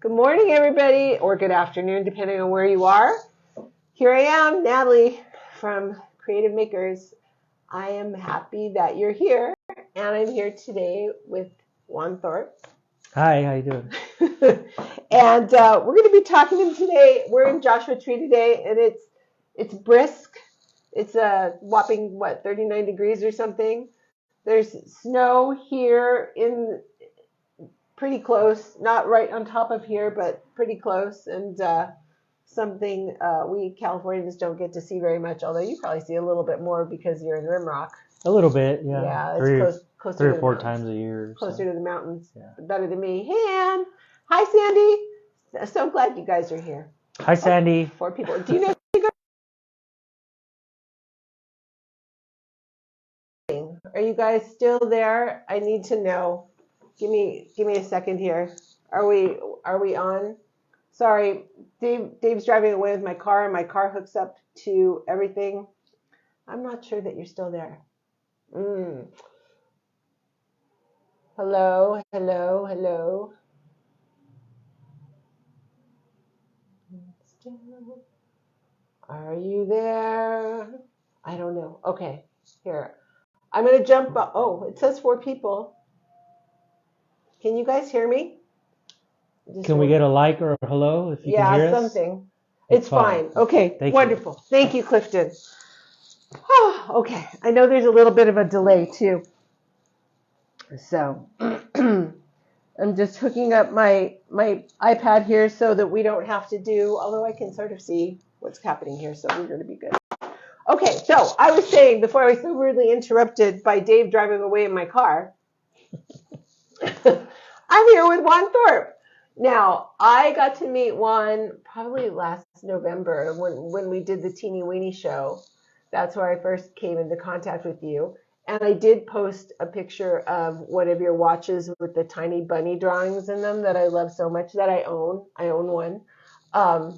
Good morning, everybody, or good afternoon, depending on where you are. Here I am, Natalie from Creative Makers. I am happy that you're here, and I'm here today with Juan Thorp. Hi, how you doing? And we're going to be talking to him today. We're in Joshua Tree today, and it's brisk. It's a whopping, 39 degrees or something. There's snow here in pretty close, not right on top of here, but pretty close, and something we Californians don't get to see very much, although you probably see a little bit more because you're in Rimrock. A little bit, yeah. Yeah, it's closer three to or four the times a year. closer to the mountains. Yeah. Better than me. Hey, Ann. Hi, Sandy. So glad you guys are here. Hi, Sandy. 4 people. Do you know? Are you guys still there? I need to know. Give me a second here. Are we on? Sorry, Dave's driving away with my car, and my car hooks up to everything. I'm not sure that you're still there. Hello. Are you there? I don't know. Okay, here. I'm going to jump up. Oh, it says 4 people. Can you guys hear me? Can we get a like or a hello if you can hear us? Yeah, something. It's fine. Okay, wonderful. Thank you, Clifton. Oh, okay. I know there's a little bit of a delay, too. So I'm just hooking up my iPad here so that we don't have to do, although I can sort of see what's happening here, so we're going to be good. Okay, so I was saying before I was so rudely interrupted by Dave driving away in my car, I'm here with Juan Thorp. Now, I got to meet Juan probably last November when we did the Teeny Weeny show. That's where I first came into contact with you. And I did post a picture of one of your watches with the tiny bunny drawings in them that I love so much that I own. I own one. And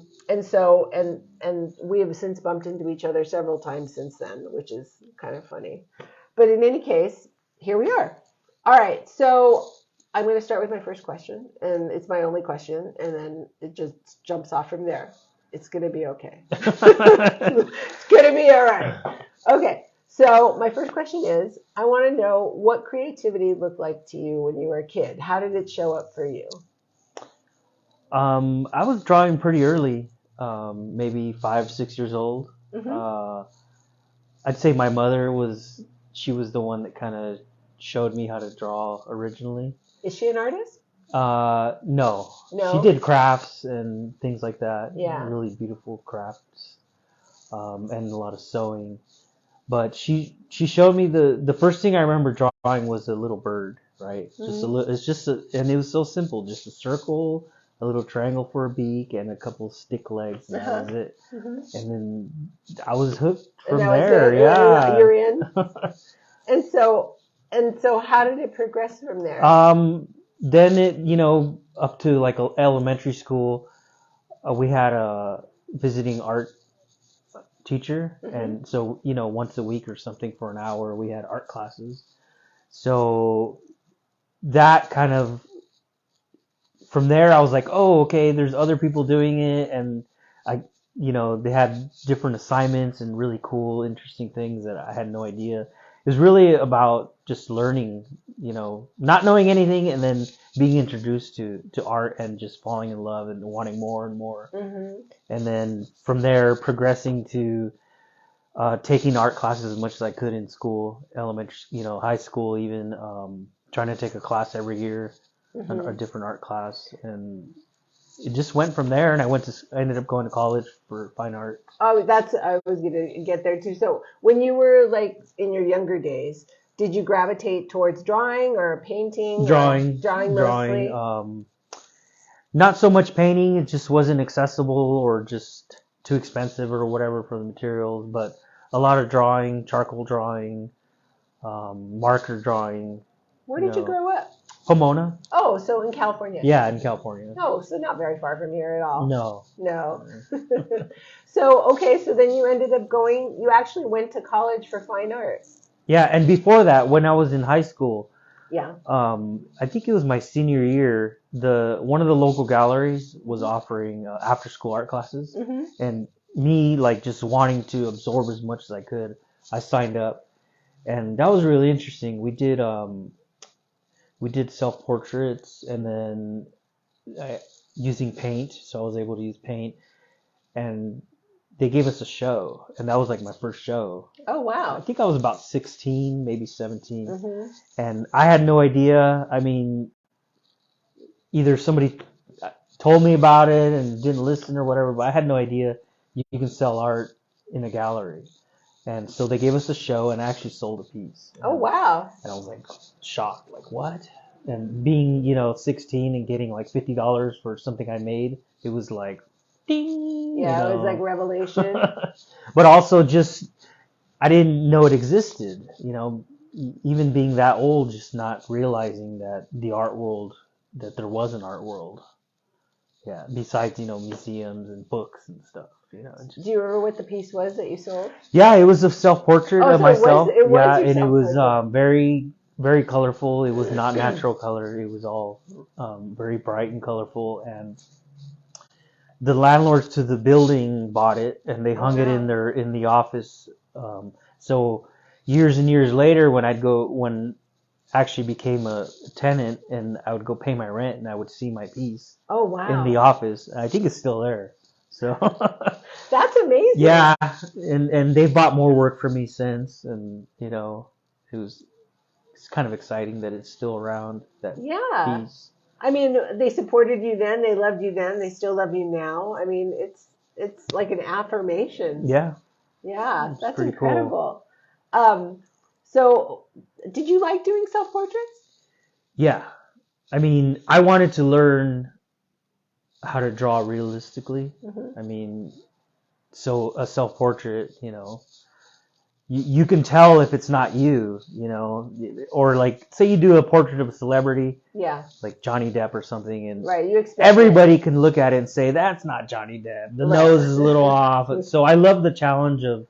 we have since bumped into each other several times since then, which is kind of funny. But in any case, here we are. All right, so I'm going to start with my first question, and it's my only question, and then it just jumps off from there. It's going to be okay. It's going to be all right. Okay, so my first question is, I want to know what creativity looked like to you when you were a kid. How did it show up for you? I was drawing pretty early, maybe 5, 6 years old. Mm-hmm. I'd say my mother was the one that kind of showed me how to draw originally. Is she an artist? No. No? She did crafts and things like that. Yeah. Really beautiful crafts, and a lot of sewing. But she showed me the first thing I remember drawing was a little bird, right? Mm-hmm. Just a little, and it was so simple, just a circle, a little triangle for a beak, and a couple stick legs, and that was it. Mm-hmm. And then I was hooked from and that there. was it. Yeah. You're in. And so how did it progress from there? Then it, up to like elementary school, we had a visiting art teacher, Mm-hmm. and so once a week or something for an hour we had art classes. So that kind of, from there I was like, oh, okay, there's other people doing it, and they had different assignments and really cool, interesting things that I had no idea. It was really about just learning, not knowing anything, and then being introduced to art and just falling in love and wanting more and more. Mm-hmm. And then from there progressing to taking art classes as much as I could in school, elementary, high school, even trying to take a class every year, Mm-hmm. a different art class, and it just went from there. And I ended up going to college for fine art. Oh, I was going to get there too. So when you were like in your younger days, did you gravitate towards drawing or painting? Drawing mostly? Not so much painting. It just wasn't accessible or just too expensive or whatever for the materials, but a lot of drawing, charcoal drawing, marker drawing. Where did you grow up? Pomona. Oh, so in California. Yeah, in California. Oh, so not very far from here at all. No. So then you ended up you actually went to college for fine arts. Yeah, and before that, when I was in high school, yeah, I think it was my senior year, one of the local galleries was offering after school art classes, Mm-hmm. and me like just wanting to absorb as much as I could, I signed up, and that was really interesting. We did self portraits, and then using paint, so I was able to use paint, and they gave us a show, and that was like my first show. Oh, I wow. think I was about 16, maybe 17, Mm-hmm. and I had no idea. I mean, either somebody told me about it and didn't listen or whatever, but I had no idea you can sell art in a gallery. And so they gave us a show, and I actually sold a piece. Oh, wow. And I was like shocked, like what? And being, 16 and getting like $50 for something I made, it was like, ding. Yeah, it was like revelation. But also just, I didn't know it existed, even being that old, just not realizing that that there was an art world. Yeah, besides, museums and books and stuff, Do you remember what the piece was that you sold? Yeah, it was a self-portrait of so myself. it was Yeah, your and it was self-portrait. very, very colorful. It was not natural color. It was all very bright and colorful. And the landlords to the building bought it, and they hung it in the office. So years and years later, when actually became a tenant, and I would go pay my rent, and I would see my piece Oh, wow. in the office. I think it's still there. So That's amazing. yeah, and they've bought more work for me since, and it's kind of exciting that it's still around, that Yeah. piece. I mean, they supported you then, they loved you then, they still love you now. I mean, it's like an affirmation. Yeah. Yeah, It's that's pretty incredible. So did you like doing self-portraits? Yeah. I mean, I wanted to learn how to draw realistically. Mm-hmm. I mean, so a self-portrait, you can tell if it's not you, or like say you do a portrait of a celebrity, Yeah. like Johnny Depp or something, and Right, you expect everybody can look at it and say that's not Johnny Depp. The nose is a little off. So I love the challenge of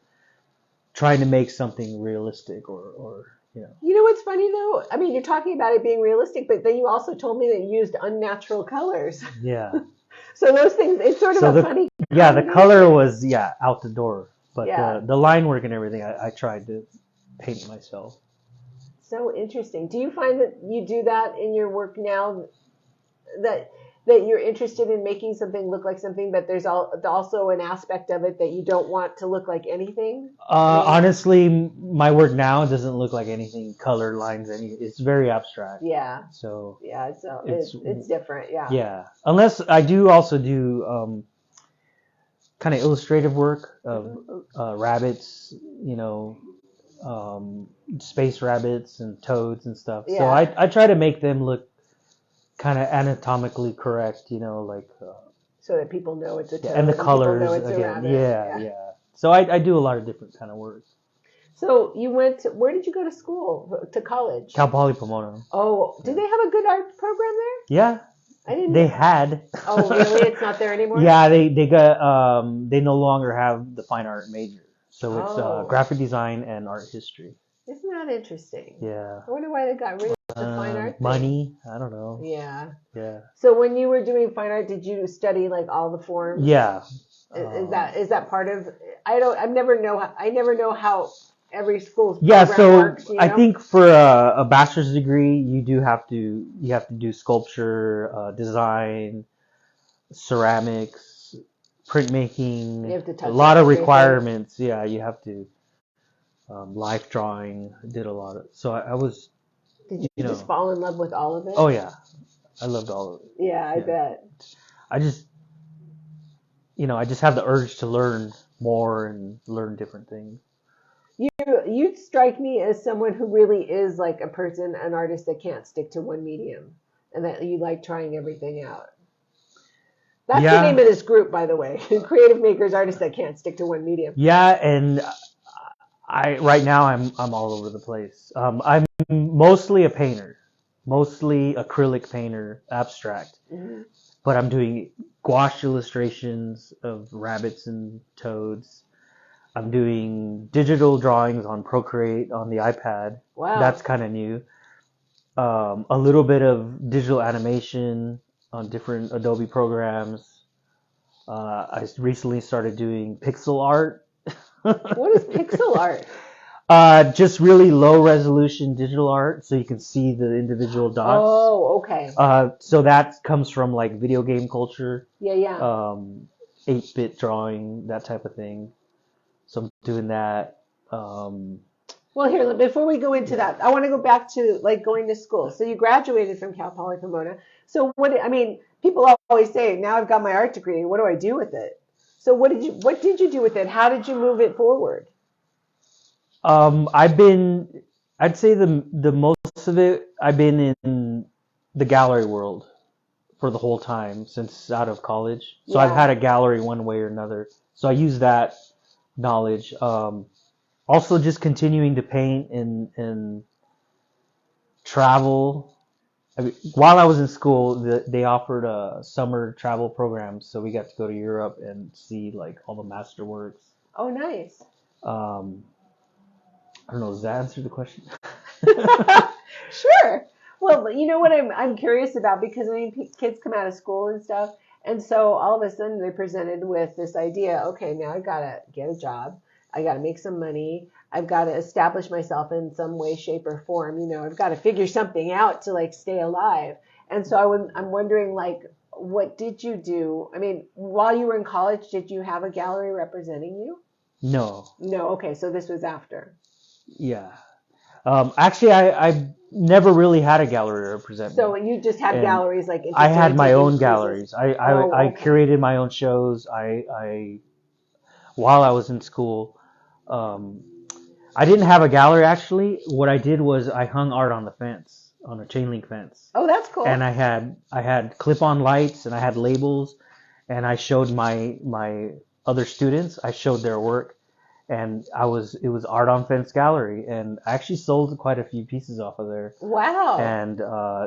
trying to make something realistic, or. You know what's funny though? I mean, you're talking about it being realistic, but then you also told me that you used unnatural colors. Yeah. So those things, it's sort of a funny. Yeah, the color was out the door, but Yeah. the line work and everything, I tried to paint myself. So interesting. Do you find that you do that in your work now? That you're interested in making something look like something, but there's also an aspect of it that you don't want to look like anything? Honestly, my work now doesn't look like anything, color lines, it's very abstract. Yeah. So yeah, it's different. Yeah. Yeah, unless I do also do kind of illustrative work of rabbits, space rabbits and toads and stuff. Yeah. So I try to make them look kind of anatomically correct, like so that people know it's a toad. and the colors know it's again. a rabbit. Yeah. So I do a lot of different kind of work. So you where did you go to school, to college? Cal Poly Pomona. Oh, did they have a good art program there? Yeah. I didn't. They had. Oh, really? It's not there anymore? Yeah, they got they no longer have the fine art major, so it's graphic design and art history. Isn't that interesting? Yeah. I wonder why they got rid of the fine art thing. Money, I don't know. Yeah. Yeah. So when you were doing fine art, did you study like all the forms? Yeah. Is that part of? I never know how every school's Yeah, program so works, I think for a bachelor's degree, you have to do sculpture, design, ceramics, printmaking. You have to touch a lot of everything. requirements. Yeah, you have to life drawing. I did a lot of. So I was. Did you just fall in love with all of it? Oh yeah, I loved all of it. Yeah, I bet. I just have the urge to learn more and learn different things. You strike me as someone who really is like an artist that can't stick to one medium, and that you like trying everything out. That's the name of this group, by the way. Creative makers, artists that can't stick to one medium. Yeah, and right now I'm all over the place. I'm mostly a painter, mostly acrylic painter, abstract. Mm-hmm. But I'm doing gouache illustrations of rabbits and toads. I'm doing digital drawings on Procreate on the iPad. Wow. That's kind of new. A little bit of digital animation. on different Adobe programs. I recently started doing pixel art. What is pixel art? Just really low resolution digital art, so you can see the individual dots. Oh, okay. So that comes from like video game culture, Yeah. 8-bit drawing, that type of thing. So I'm doing that. Well, here, before we go into that, I want to go back to like going to school. So you graduated from Cal Poly Pomona. So I mean, people always say, now I've got my art degree. What do I do with it? So what did you do with it? How did you move it forward? I'd say the most of it, I've been in the gallery world for the whole time since out of college. So I've had a gallery one way or another. So I use that knowledge. Also just continuing to paint and travel. I mean, while I was in school, they offered a summer travel program, so we got to go to Europe and see like all the masterworks. Oh, nice. I don't know, does that answer the question? Sure. Well, you know what I'm curious about, because I mean, kids come out of school and stuff, and so all of a sudden they're presented with this idea. Okay, now I gotta get a job. I gotta make some money. I've got to establish myself in some way, shape, or form. You know, I've got to figure something out to like stay alive. And so I'm wondering, like, what did you do? I mean, while you were in college, did you have a gallery representing you? No. No. Okay, so this was after. Yeah. Actually, I never really had a gallery represent me. So you just had galleries like I had my own galleries. I okay. curated my own shows. While I was in school, I didn't have a gallery actually. What I did was I hung art on the fence, on a chain link fence. Oh, that's cool. And I had clip-on lights and I had labels, and I showed my other students. I showed their work. And it was Art on Fence Gallery, and I actually sold quite a few pieces off of there. Wow. And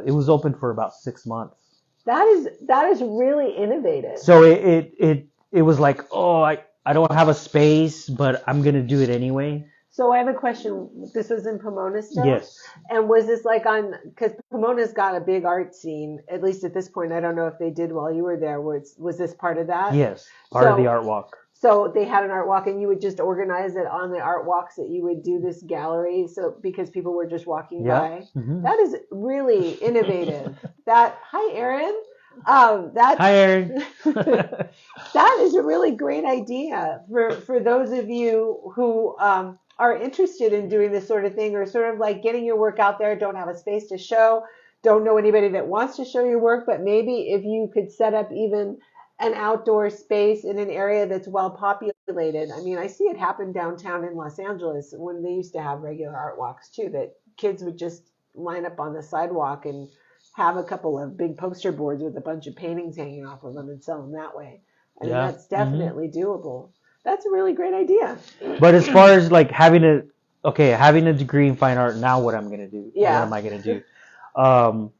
it was open for about 6 months. That is really innovative. So it was like, oh, I don't have a space, but I'm gonna do it anyway. So I have a question. This was in Pomona still? Yes. And was this like because Pomona's got a big art scene, at least at this point. I don't know if they did while you were there. Was this part of that? Yes, part of the art walk. So they had an art walk, and you would just organize it on the art walks that you would do this gallery. So because people were just walking by, That is really innovative. Hi, Erin. Hi, Erin. That is a really great idea for those of you who are interested in doing this sort of thing, or sort of like getting your work out there, don't have a space to show, don't know anybody that wants to show your work, but maybe if you could set up even an outdoor space in an area that's well populated. I mean, I see it happen downtown in Los Angeles when they used to have regular art walks too, that kids would just line up on the sidewalk and have a couple of big poster boards with a bunch of paintings hanging off of them and sell them that way. I mean, that's definitely doable. That's a really great idea. But as far as like having a degree in fine art, now what I'm going to do? Yeah. What am I going to do?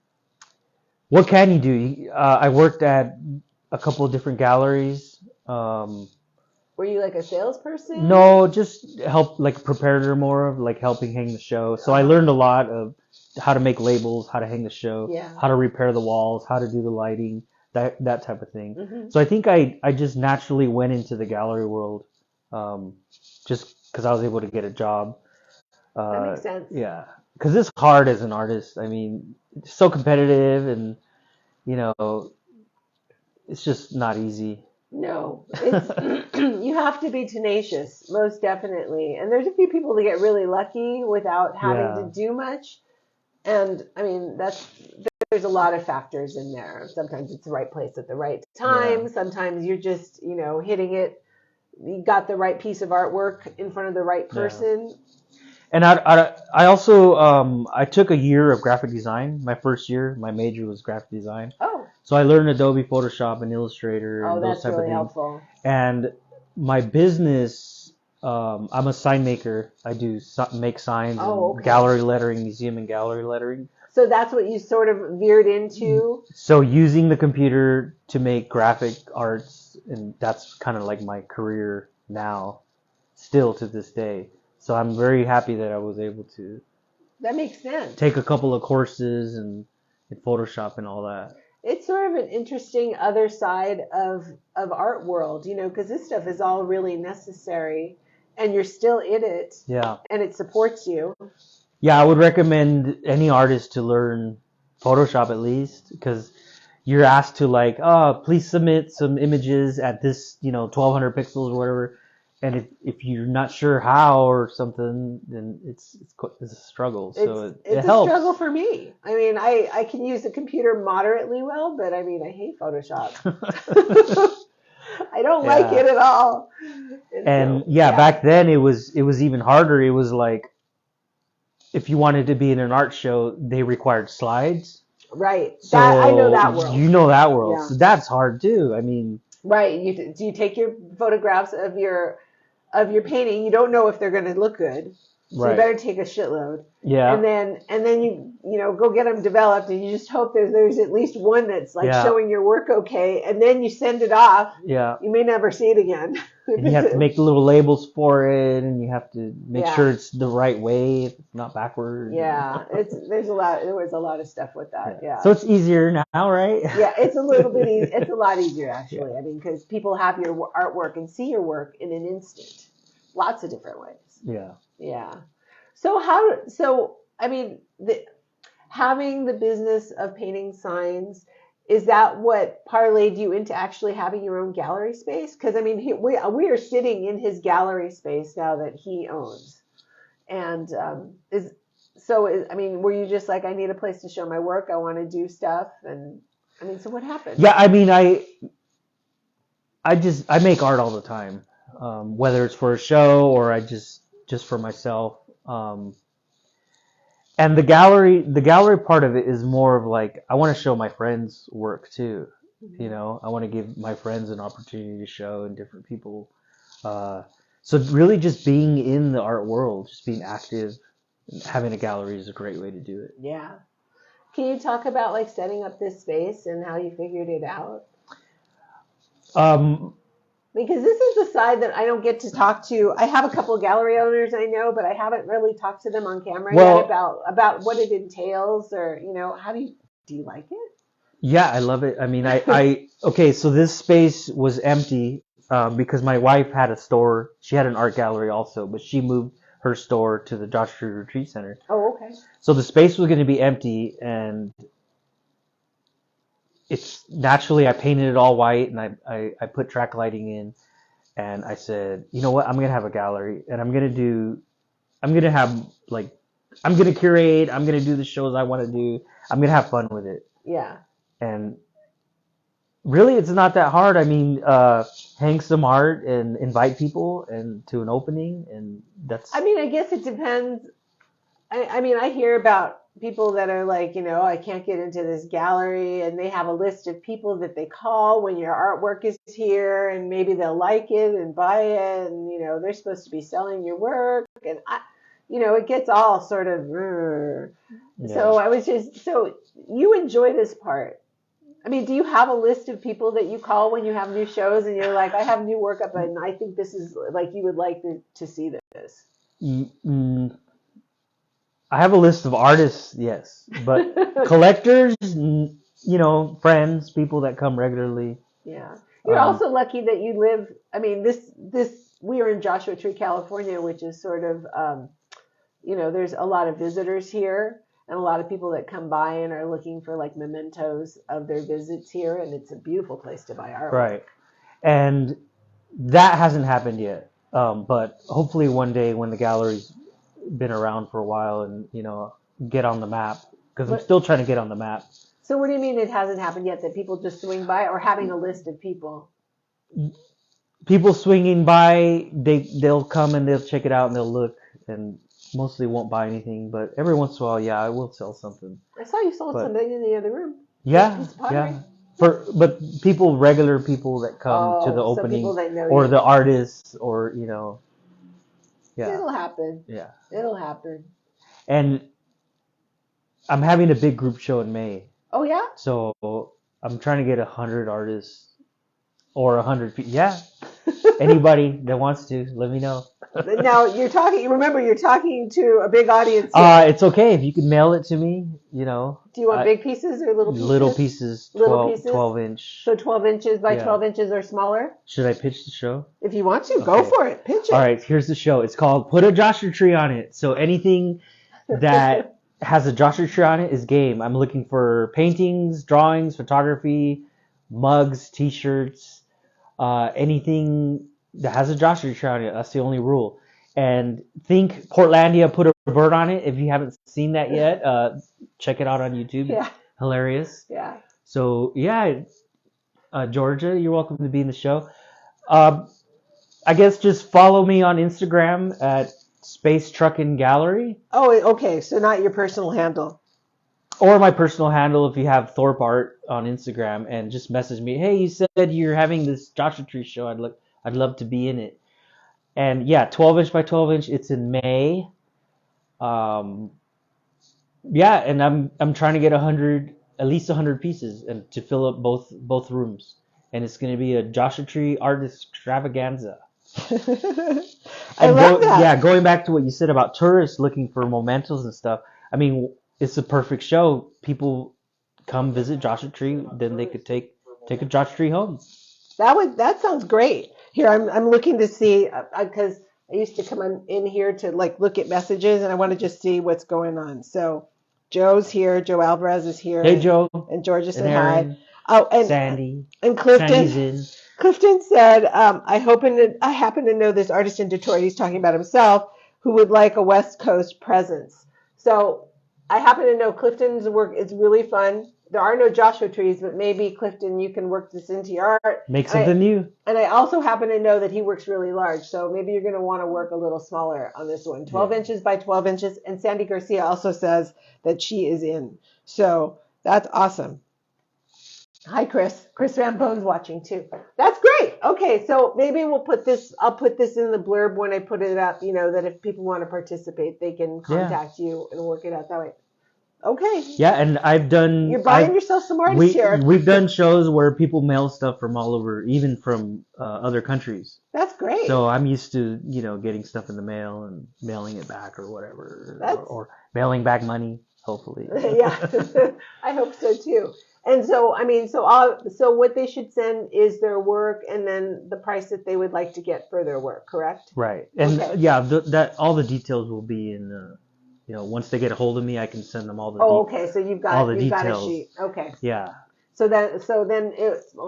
What can you do? I worked at a couple of different galleries. Were you like a salesperson? No, just help, like preparator more of like helping hang the show. So I learned a lot of how to make labels, how to hang the show, how to repair the walls, how to do the lighting, that type of thing. Mm-hmm. So I think I just naturally went into the gallery world, just because I was able to get a job. That makes sense. Yeah, because it's hard as an artist. I mean, it's so competitive, and you know, it's just not easy. No, you have to be tenacious, most definitely. And there's a few people that get really lucky without having to do much. And I mean, there's a lot of factors in there. Sometimes it's the right place at the right time. Yeah. Sometimes you're just, hitting it. You got the right piece of artwork in front of the right person. Yeah. And I also I took a year of graphic design. My first year, my major was graphic design. Oh. So I learned Adobe Photoshop and Illustrator and those type of things. Helpful. And my business, I'm a sign maker. I do make signs, and gallery lettering, museum and gallery lettering. So that's what you sort of veered into? So using the computer to make graphic arts, and that's kind of like my career now, still to this day. So I'm very happy that I was able to. That makes sense. Take a couple of courses in Photoshop and all that. It's sort of an interesting other side of art world, because this stuff is all really necessary, and you're still in it, Yeah. and it supports you. Yeah, I would recommend any artist to learn Photoshop at least, because you're asked to like, oh, please submit some images at this, 1200 pixels or whatever. And if you're not sure how or something, then it's a struggle. So it It's a helps. struggle for me. I mean, I can use the computer moderately well, but I mean, I hate Photoshop. I don't like it at all. And so, back then it was even harder. It was like, if you wanted to be in an art show, they required slides. Right. So I know that world. You know that world. Yeah. So that's hard too. I mean. Right. You take your photographs of your painting. You don't know if they're going to look good. So you better take a shitload. Yeah. And then you go get them developed, and you just hope there's at least one that's like showing your work okay, and then you send it off. Yeah. You may never see it again. And you have to make little labels for it, and you have to make sure it's the right way, if it's not backward. Yeah. There was a lot of stuff with that. Yeah. So it's easier now, right? Yeah, it's a little bit easier. It's a lot easier actually. I mean, because people have your artwork and see your work in an instant, lots of different ways. Yeah. Yeah. So I mean, having the business of painting signs, is that what parlayed you into actually having your own gallery space? Because I mean, we are sitting in his gallery space now that he owns, and I mean, were you just like, I need a place to show my work, I want to do stuff, and I mean, so what happened? Yeah, I mean, I make art all the time, whether it's for a show or I just for myself. And the gallery part of it is more of like, I want to show my friends work too. Mm-hmm. I want to give my friends an opportunity to show, and different people. So really just being in the art world, just being active, having a gallery is a great way to do it. Yeah. Can you talk about like setting up this space and how you figured it out? Because this is the side that I don't get to talk to. I have a couple of gallery owners I know, but I haven't really talked to them on camera yet about what it entails, or how do you like it? Yeah, I love it. I mean, okay, so this space was empty because my wife had a store. She had an art gallery also, but she moved her store to the Joshua Tree Retreat Center. Oh, okay. So the space was going to be empty, and it's naturally, I painted it all white, and I put track lighting in, and I said, you know what, I'm going to have a gallery, and I'm going to curate, I'm going to do the shows I want to do. I'm going to have fun with it. Yeah. And really, it's not that hard. I mean, hang some art and invite people and to an opening, and that's. I mean, I guess it depends. I mean, I hear about people that are like, I can't get into this gallery, and they have a list of people that they call when your artwork is here, and maybe they'll like it and buy it, and they're supposed to be selling your work, and it gets all sort of. Yeah. So you enjoy this part. I mean, do you have a list of people that you call when you have new shows, and you're like, I have new work up, and I think this is like, you would like to see this? I have a list of artists, yes, but collectors, friends, people that come regularly. Yeah. You're also lucky that you live, I mean, we are in Joshua Tree, California, which is sort of, there's a lot of visitors here, and a lot of people that come by and are looking for like mementos of their visits here, and it's a beautiful place to buy artwork. Right. And that hasn't happened yet, but hopefully one day when the gallery's been around for a while and get on the map, because I'm still trying to get on the map. So what do you mean it hasn't happened yet, that people just swing by, or having a list of people? People swinging by, they'll come and they'll check it out and they'll look, and mostly won't buy anything, but every once in a while, I will sell something. I saw you sold something in the other room. Yeah. But regular people that come to the opening, or the artists, or yeah. It'll happen. Yeah. It'll happen. And I'm having a big group show in May. Oh, yeah? So I'm trying to get 100 artists or 100 people. Yeah. Anybody that wants to, let me know. Now you're talking to a big audience here. It's okay if you can mail it to me. Do you want big pieces or little pieces? Little pieces, Little pieces? 12 inch. So 12 inches by 12 inches or smaller? Should I pitch the show? If you want to, go for it. Pitch it. All right, here's the show. It's called Put a Joshua Tree on It. So anything that has a Joshua Tree on it is game. I'm looking for paintings, drawings, photography, mugs, t-shirts, anything that has a Joshua Tree on it. That's the only rule. And think Portlandia put a bird on it. If you haven't seen that yet, check it out on YouTube. Yeah. Hilarious. Yeah. So, Georgia, you're welcome to be in the show. I guess just follow me on Instagram at Space Truckin' Gallery. Oh, okay. So not your personal handle. Or my personal handle if you have Thorp Art on Instagram, and just message me. Hey, you said you're having this Joshua Tree show. I'd love to be in it. And 12 inch by 12 inch. It's in May. And I'm trying to get at least 100 pieces, and to fill up both rooms. And it's going to be a Joshua Tree art extravaganza. I love that. Yeah, going back to what you said about tourists looking for mementos and stuff. I mean, it's a perfect show. People come visit Joshua Tree, then they could take a Joshua Tree home. That sounds great. Here, I'm looking to see, because I used to come in here to look at messages, and I want to just see what's going on. So Joe's here. Joe Alvarez is here. Hey, Joe. And Georgia said Aaron, hi. Oh, and Sandy. And Clifton. Sandy's in. Clifton said, I happen to know this artist in Detroit. He's talking about himself, who would like a West Coast presence. So I happen to know Clifton's work is really fun. There are no Joshua trees, but maybe, Clifton, you can work this into your art. Make something new. And I also happen to know that he works really large, so maybe you're going to want to work a little smaller on this one. 12 inches by 12 inches. And Sandy Garcia also says that she is in. So that's awesome. Hi, Chris. Chris Rambone's watching too. That's great. Okay, so maybe I'll put this in the blurb when I put it up, that if people want to participate, they can contact you and work it out that way. Okay. Yeah, and You're buying yourself some artists here. We've done shows where people mail stuff from all over, even from other countries. That's great. So I'm used to, getting stuff in the mail and mailing it back or whatever, or mailing back money, hopefully. Yeah, I hope so too. And so, so what they should send is their work, and then the price that they would like to get for their work, correct? Right. And that all the details will be in. Once they get a hold of me, I can send them all the details. Oh, okay. So you've got a sheet. Okay. Yeah. So then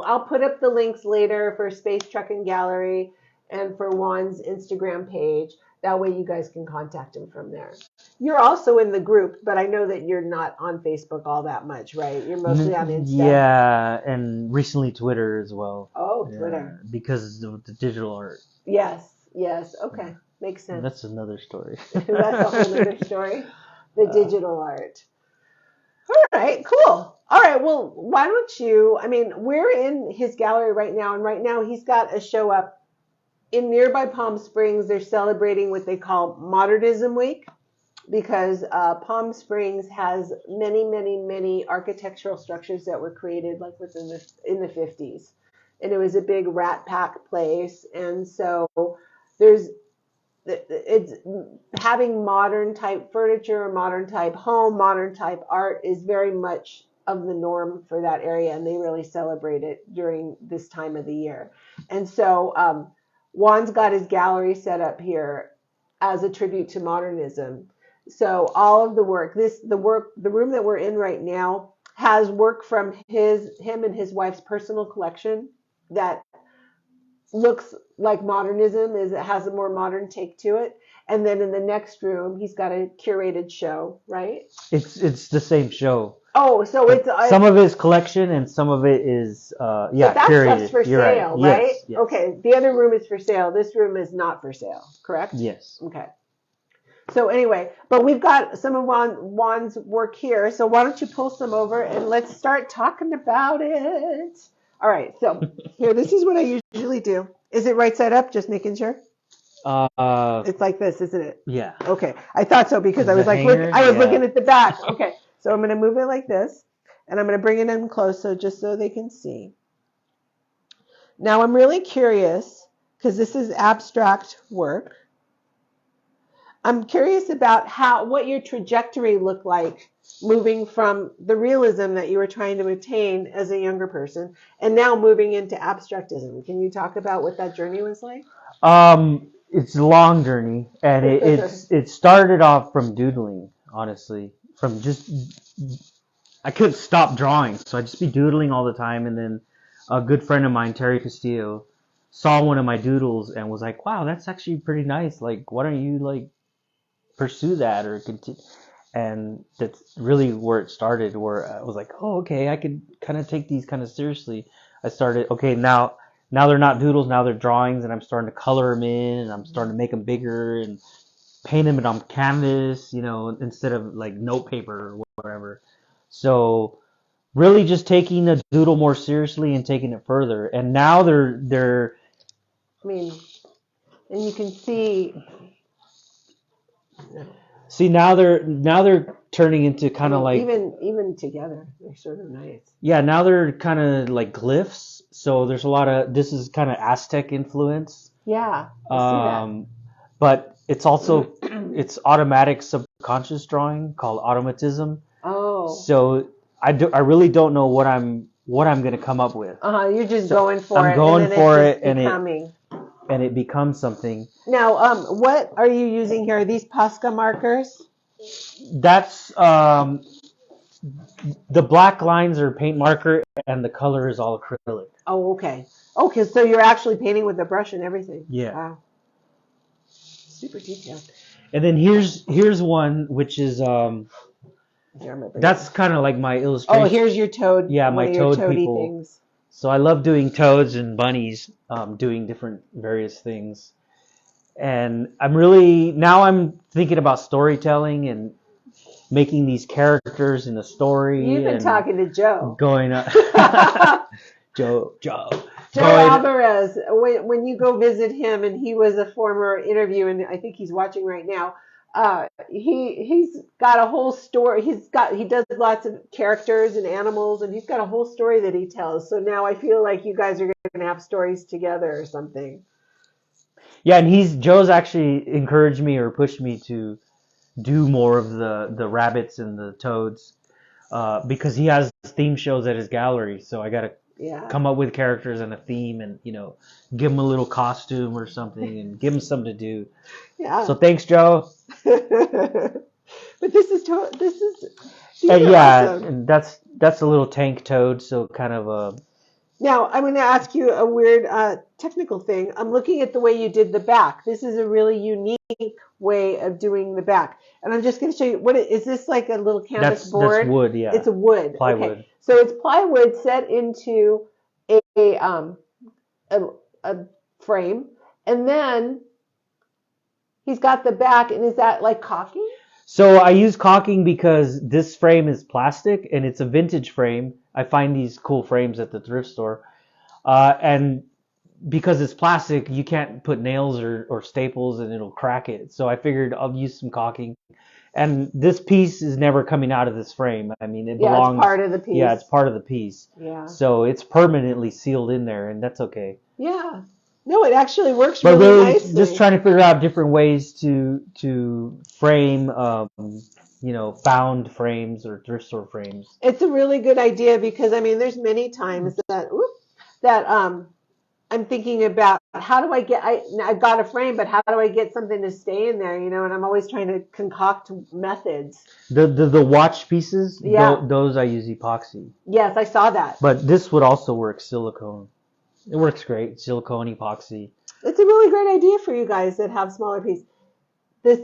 I'll put up the links later for Space Truckin' Gallery and for Juan's Instagram page. That way you guys can contact him from there. You're also in the group, but I know that you're not on Facebook all that much, right? You're mostly on Insta. Yeah, and recently Twitter as well. Oh, Twitter. Because of the digital art. Yes. Okay. Makes sense. That's another story. That's a whole other story. The digital art. All right, cool. All right, well, why don't you, we're in his gallery right now, and right now he's got a show up in nearby Palm Springs. They're celebrating what they call Modernism Week, because Palm Springs has many, many, many architectural structures that were created in the 50s. And it was a big rat pack place. And so it's having modern type furniture, modern type home, modern type art is very much of the norm for that area, and they really celebrate it during this time of the year. And so Juan's got his gallery set up here as a tribute to modernism. So all of the work, the room that we're in right now has work from him and his wife's personal collection that looks like modernism. It has a more modern take to it. And then in the next room, he's got a curated show, right? It's the same show. Oh, so it's some of it is collection and some of it is that curated. Stuff's for You're sale, right? Yes. Okay, the other room is for sale. This room is not for sale, correct? Yes. Okay. So anyway, but we've got some of Juan's work here. So why don't you pull some over and let's start talking about it. All right, so here, this is what I usually do. Is it right side up? Just making sure. It's like this, isn't it? Yeah. Okay, I thought so because I was looking at the back. Okay, so I'm going to move it like this, and I'm going to bring it in close just so they can see. Now I'm really curious because this is abstract work. I'm curious about what your trajectory looked like moving from the realism that you were trying to attain as a younger person and now moving into abstractism. Can you talk about what that journey was like? It's a long journey, and it started off from doodling, honestly, from just I couldn't stop drawing, so I'd just be doodling all the time, and then a good friend of mine, Terry Castillo, saw one of my doodles and was like, "Wow, that's actually pretty nice. Like, why don't you like pursue that or continue?" And that's really where it started, where I was like, "Oh, okay, I could kind of take these kind of seriously." I started, okay, now they're not doodles, now they're drawings, and I'm starting to color them in, and I'm starting to make them bigger and paint them on canvas, instead of like note paper or whatever. So really just taking a doodle more seriously and taking it further. And now they're I mean, and you can see now they're turning into kind of like even together they're sort of nice. Yeah, now they're kind of like glyphs. So there's a lot of this is kind of Aztec influence. Yeah. I see that. But it's also it's automatic subconscious drawing called automatism. Oh. So I really don't know what I'm gonna come up with. You're just going for it. I'm going for it, and it becomes something. Now, what are you using here? Are these Posca markers? That's the black lines are paint marker, and the color is all acrylic. Oh, okay. Okay, so you're actually painting with the brush and everything. Yeah. Wow. Super detailed. And then here's one which is that's kind of like my illustration. Oh, here's your toad. Yeah, my toad people. Things. So I love doing toads and bunnies, doing different various things. And I'm thinking about storytelling and making these characters in the story. You've been talking to Joe. Going up. Joe Alvarez, when you go visit him, and he was a former interview, and I think he's watching right now. He's got a whole story. He does lots of characters and animals, and he's got a whole story that he tells. So now I feel like you guys are going to have stories together or something. Yeah, and Joe's actually encouraged me or pushed me to do more of the rabbits and the toads, because he has theme shows at his gallery. So I got to come up with characters and a theme, and give them a little costume or something, and give them something to do. Yeah. So thanks, Joe. But this is awesome. And that's a little tank toad. So kind of a. Now I'm going to ask you a weird technical thing. I'm looking at the way you did the back. This is a really unique way of doing the back, and I'm just going to show you. Is this like a little canvas board? That's wood. Yeah. It's a wood. Plywood. Okay. So it's plywood set into a frame, and then he's got the back. And is that like caulking? So I use caulking because this frame is plastic and it's a vintage frame. I find these cool frames at the thrift store, and because it's plastic, you can't put nails or staples and it'll crack it. So I figured I'll use some caulking. And this piece is never coming out of this frame. I mean, it belongs. It's part of the piece. Yeah, it's part of the piece. Yeah. So it's permanently sealed in there, and that's okay. Yeah. No, it actually works really nicely. Just trying to figure out different ways to frame, found frames or thrift store frames. It's a really good idea because there's many times that I'm thinking about how do I've got a frame, but how do I get something to stay in there, and I'm always trying to concoct methods. The watch pieces, those I use epoxy. Yes, I saw that. But this would also work silicone. It works great, silicone epoxy. It's a really great idea for you guys that have smaller pieces. This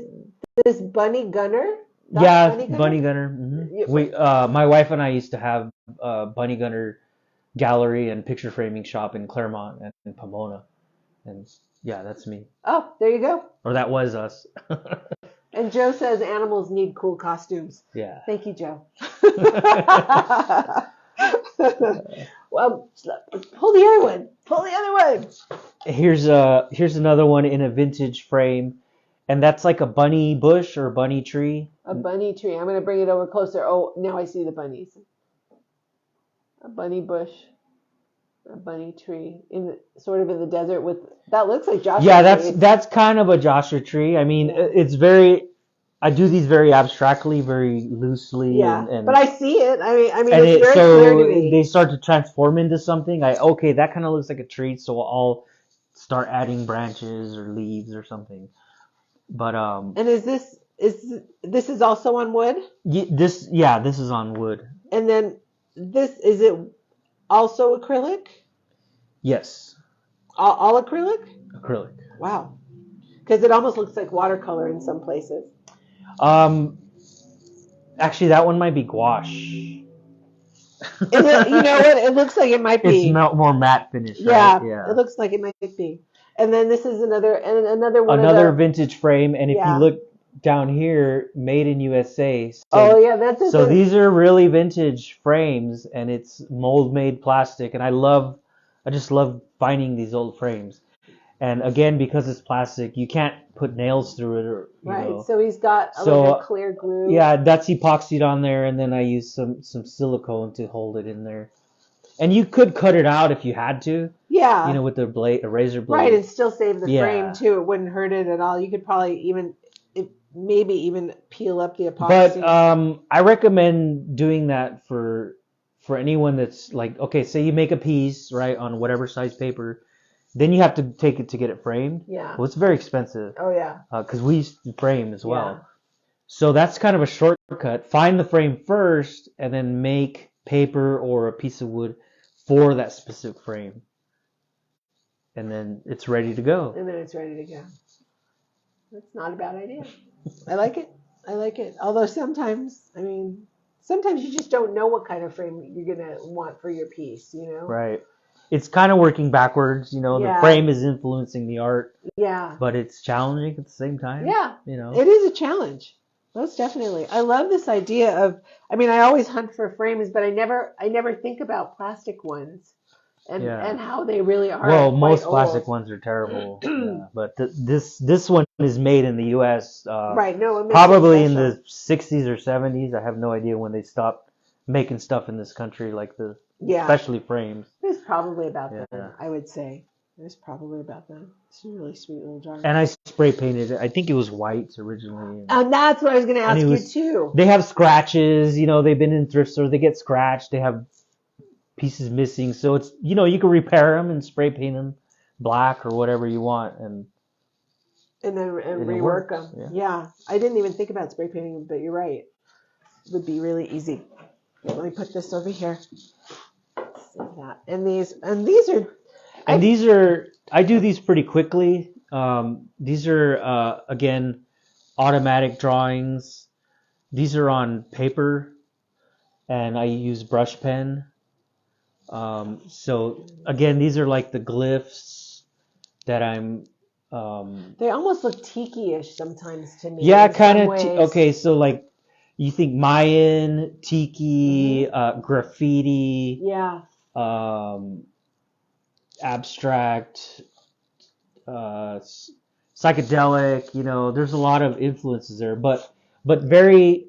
bunny gunner. Bunny gunner. Mm-hmm. We, my wife and I used to have bunny gunner gallery and picture framing shop in Claremont and in Pomona, and that's me. Oh, there you go. Or that was us. And Joe says animals need cool costumes. Yeah. Thank you, Joe. Well, pull the other one. Pull the other one. Here's another one in a vintage frame, and that's like a bunny bush or bunny tree. A bunny tree. I'm going to bring it over closer. Oh, now I see the bunnies. A bunny bush. A bunny tree sort of in the desert with that looks like Joshua. Yeah, tree. that's kind of a Joshua tree. I mean, it's very. I do these very abstractly, very loosely. Yeah, and but I see it. I mean, and it's very clear to me. they start to transform into something. Okay, that kind of looks like a tree, so I'll start adding branches or leaves or something. But And is this also on wood? this is on wood. And then is it also acrylic? Yes, All acrylic? acrylic. Wow. Because it almost looks like watercolor in some places. Actually, that one might be gouache. You know what? It looks like it might be. It's more matte finish. Yeah, right? Yeah. it looks like it might be. And then this is another one. Another vintage frame, and if Yeah. you look down here, made in USA. So, oh yeah, that's it. So these are really vintage frames, and it's mold made plastic, and I just love finding these old frames. And again, because it's plastic, you can't put nails through it, or right. So he's got like a clear glue. Yeah, that's epoxied on there, and then I use some silicone to hold it in there. And you could cut it out if you had to. Yeah. With a razor blade. Right, and still save the frame too. It wouldn't hurt it at all. You could probably maybe even peel up the epoxy. But I recommend doing that for anyone that's like, okay, say you make a piece, right, on whatever size paper, then you have to take it to get it framed. Yeah. Well, it's very expensive. Oh yeah. Because we used to frame as well. So that's kind of a shortcut. Find the frame first, and then make paper or a piece of wood for that specific frame. And then it's ready to go. That's not a bad idea. I like it. Although sometimes you just don't know what kind of frame you're going to want for your piece, Right. It's kind of working backwards, the frame is influencing the art. Yeah. But it's challenging at the same time. Yeah. It is a challenge. Most definitely. I love this idea of, I always hunt for frames, but I never think about plastic ones and how they really are. Well, most old. Plastic ones are terrible. But this one is made in the U.S. Right. No, probably in the 60s or 70s. I have no idea when they stopped making stuff in this country, like especially frames. It's probably about them, I would say. It's probably about them. It's a really sweet little jar. And I spray painted it. I think it was white originally. And that's what I was going to ask you too. They have scratches. They've been in thrift stores. They get scratched. They have pieces missing. So it's, you can repair them and spray paint them black or whatever you want. And then rework them. Yeah. I didn't even think about spray painting them, but you're right. It would be really easy. Let me put this over here. And these are, I do these pretty quickly. These are, again, automatic drawings. These are on paper, and I use brush pen. So, again, these are like the glyphs that I'm... they almost look tiki-ish sometimes to me. Yeah, kind of. Okay, so like, you think Mayan, tiki, graffiti. Yeah. Abstract, psychedelic, there's a lot of influences there, but very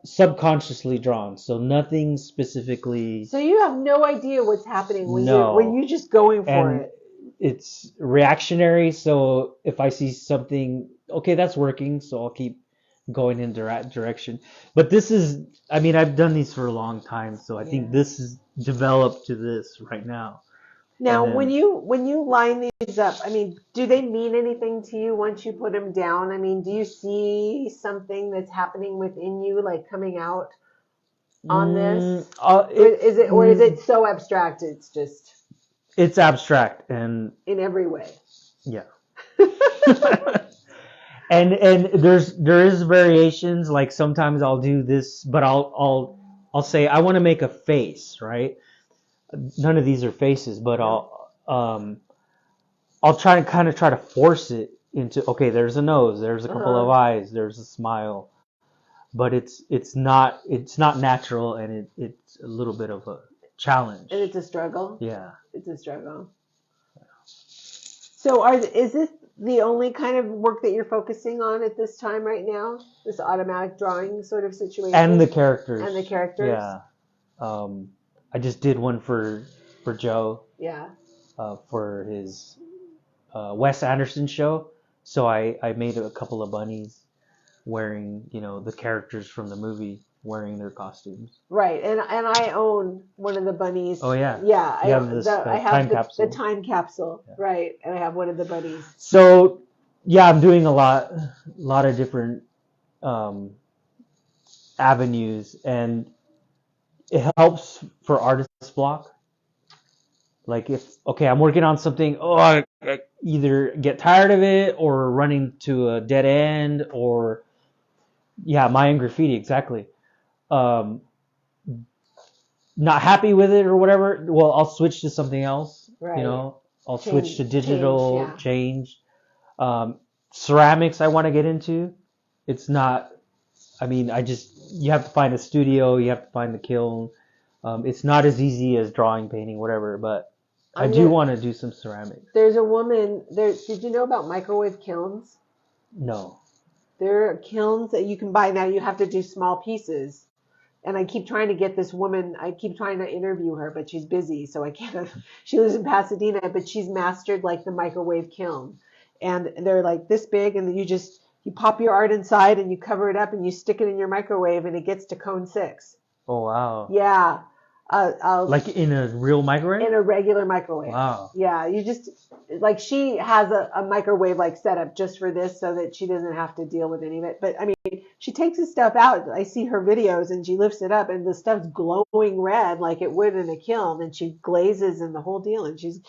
subconsciously drawn, so nothing specifically. So you have no idea what's happening when you're just going for it. It's reactionary, so if I see something, okay, that's working, so I'll keep going in that direction. But this is, I've done these for a long time, so I think this is developed to this right now. Now, when you line these up, do they mean anything to you once you put them down? Do you see something that's happening within you, like coming out on this? Is it so abstract? It's abstract and in every way. Yeah. and there is variations. Like sometimes I'll do this, but I'll say I want to make a face, right? None of these are faces, but I'll try to force it into, okay, there's a nose, there's a couple of eyes, there's a smile, but it's not natural, and it's a little bit of a challenge. And it's a struggle. Yeah, it's a struggle. So is this the only kind of work that you're focusing on at this time right now? This automatic drawing sort of situation? And the characters. Yeah. I just did one for for Joe Yeah. for his Wes Anderson show. So I made a couple of bunnies wearing, the characters from the movie wearing their costumes. Right, and I own one of the bunnies. Oh yeah. Yeah, You have this I have time the capsule. time capsule. Yeah. Right, and I have one of the bunnies. So yeah, I'm doing a lot of different avenues, and it helps for artist's block. Like I'm working on something, I either get tired of it or running to a dead end, or Mayan graffiti, exactly. Not happy with it or whatever. Well, I'll switch to something else. Right. I'll switch to digital, change. Ceramics I want to get into. It's not, you have to find a studio, you have to find the kiln. It's not as easy as drawing, painting, whatever, but I do want to do some ceramics. There's a woman there. Did you know about microwave kilns? No. There are kilns that you can buy now. You have to do small pieces. And I keep trying to get this woman, I keep trying to interview her, but she's busy, so I can't. She lives in Pasadena, but she's mastered like the microwave kiln. And they're like this big, and you pop your art inside and you cover it up and you stick it in your microwave and it gets to cone 6. Oh, wow. Yeah. Like in a real microwave? In a regular microwave. Wow. Yeah, like she has a microwave like set up just for this so that she doesn't have to deal with any of it. But I mean, she takes the stuff out. I see her videos and she lifts it up and the stuff's glowing red like it would in a kiln, and she glazes and the whole deal. And she's,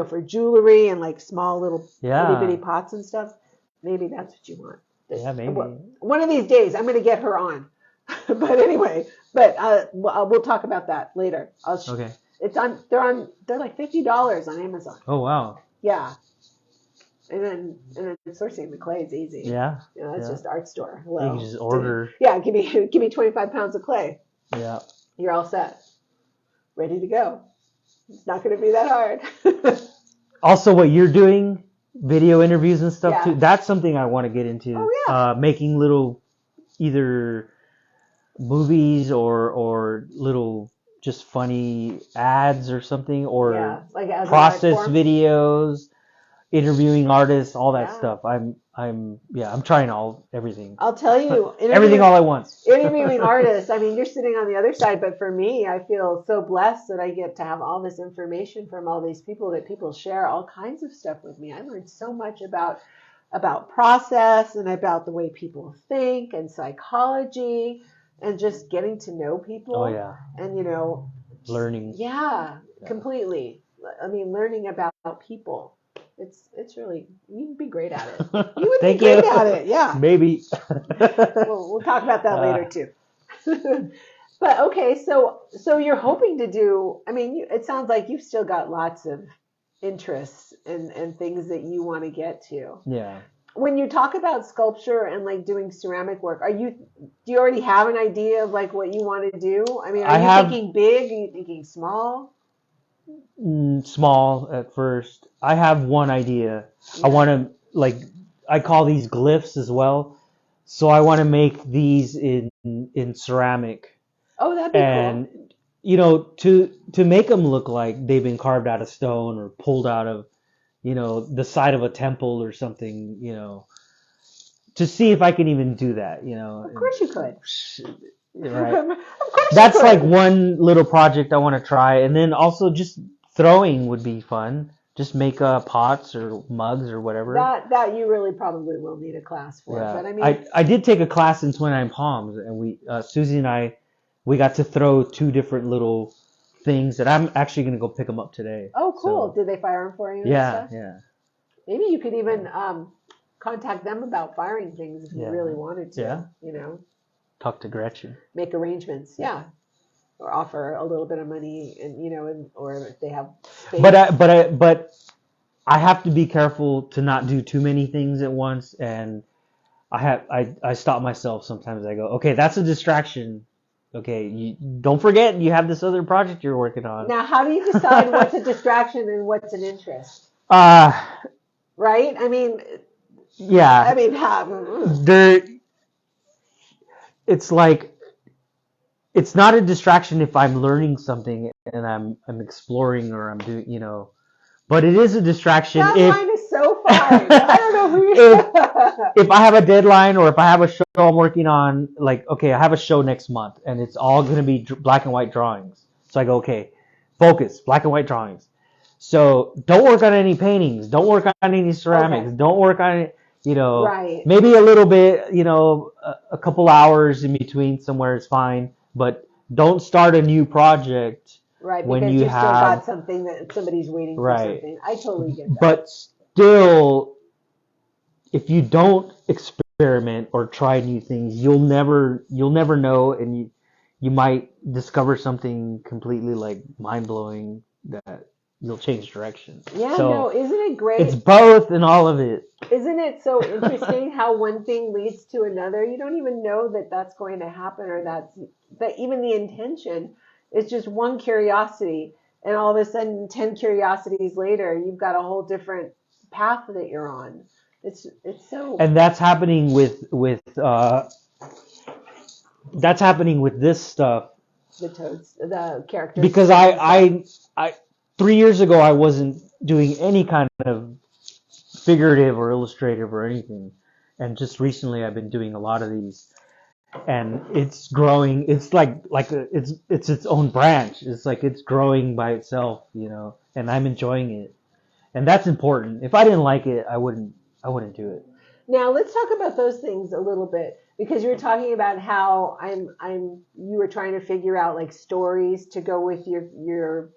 for jewelry and like small little itty bitty pots and stuff. Maybe that's what you want. Yeah, maybe. One of these days I'm going to get her on. But anyway, we'll talk about that later. Okay. They're like $50 on Amazon. Oh wow. Yeah. And then sourcing the clay is easy. Yeah. It's just art store. Hello. You can just order. Yeah, give me 25 pounds of clay. Yeah. You're all set. Ready to go. It's not going to be that hard. Also, what you're doing, video interviews and stuff too. That's something I want to get into. Oh yeah. Making little either movies or little just funny ads or something, or like as process videos, interviewing artists, all that stuff. I'm trying everything. I'll tell you, everything all at once. Interviewing artists. I mean, you're sitting on the other side, but for me, I feel so blessed that I get to have all this information from all these people, that people share all kinds of stuff with me. I learned so much about process and about the way people think and psychology. And just getting to know people. Oh yeah. And learning. Yeah, completely. I mean, learning about people. It's really, you'd be great at it. You would be great at it. Yeah. Maybe. We'll talk about that later too. But okay, so you're hoping to do. I mean, it sounds like you've still got lots of interests and things that you want to get to. Yeah. When you talk about sculpture and like doing ceramic work, do you already have an idea of like what you want to do? I mean, are you thinking big? Are you thinking small? Small at first. I have one idea. Yeah. I want to I call these glyphs as well. So I want to make these in ceramic. Oh, that'd be cool. And to make them look like they've been carved out of stone or pulled out of the side of a temple or something, to see if I can even do that, Of course you could. Right. Of course That's like one little project I want to try. And then also just throwing would be fun. Just make pots or mugs or whatever. That you really probably will need a class for. Yeah. But I mean, I did take a class in 29 Palms, and we Susie and I, we got to throw 2 different little things that I'm actually going to go pick them up today. Oh, cool. So, did they fire them for you? Yeah, yeah. Maybe you could even contact them about firing things if you really wanted to. Yeah. Talk to Gretchen. Make arrangements. Yeah. Or offer a little bit of money, and or if they have space. But I have to be careful to not do too many things at once, and I stop myself sometimes. I go, okay, that's a distraction. Okay, you don't forget you have this other project you're working on. Now, how do you decide what's a distraction and what's an interest? Right? I mean, yeah. I mean, it's like it's not a distraction if I'm learning something and I'm exploring or I'm doing, but it is a distraction That if line is so fine. I don't know who if I have a deadline or if I have a show I'm working on, like, okay, I have a show next month and it's all going to be black and white drawings. So I go, okay, focus, black and white drawings. So don't work on any paintings. Don't work on any ceramics. Okay. Don't work on, Right. maybe a little bit, a couple hours in between somewhere is fine. But don't start a new project Right, when because you you still got have, something that somebody's waiting for right. something. I totally get that. But still, if you don't experiment or try new things, you'll never know, and you might discover something completely like mind blowing that you'll change direction. Yeah, So no, isn't it great? it's both and all of it. Isn't it so interesting how one thing leads to another? You don't even know that that's going to happen or that even the intention is just one curiosity. And all of a sudden, 10 curiosities later, you've got a whole different path that you're on. It's so. And that's happening with this stuff. The characters. Because I 3 years ago I wasn't doing any kind of figurative or illustrative or anything, and just recently I've been doing a lot of these, and it's growing. It's it's its own branch. It's like it's growing by itself, and I'm enjoying it, and that's important. If I didn't like it, I wouldn't do it. Now let's talk about those things a little bit, because you were talking about how you were trying to figure out like stories to go with your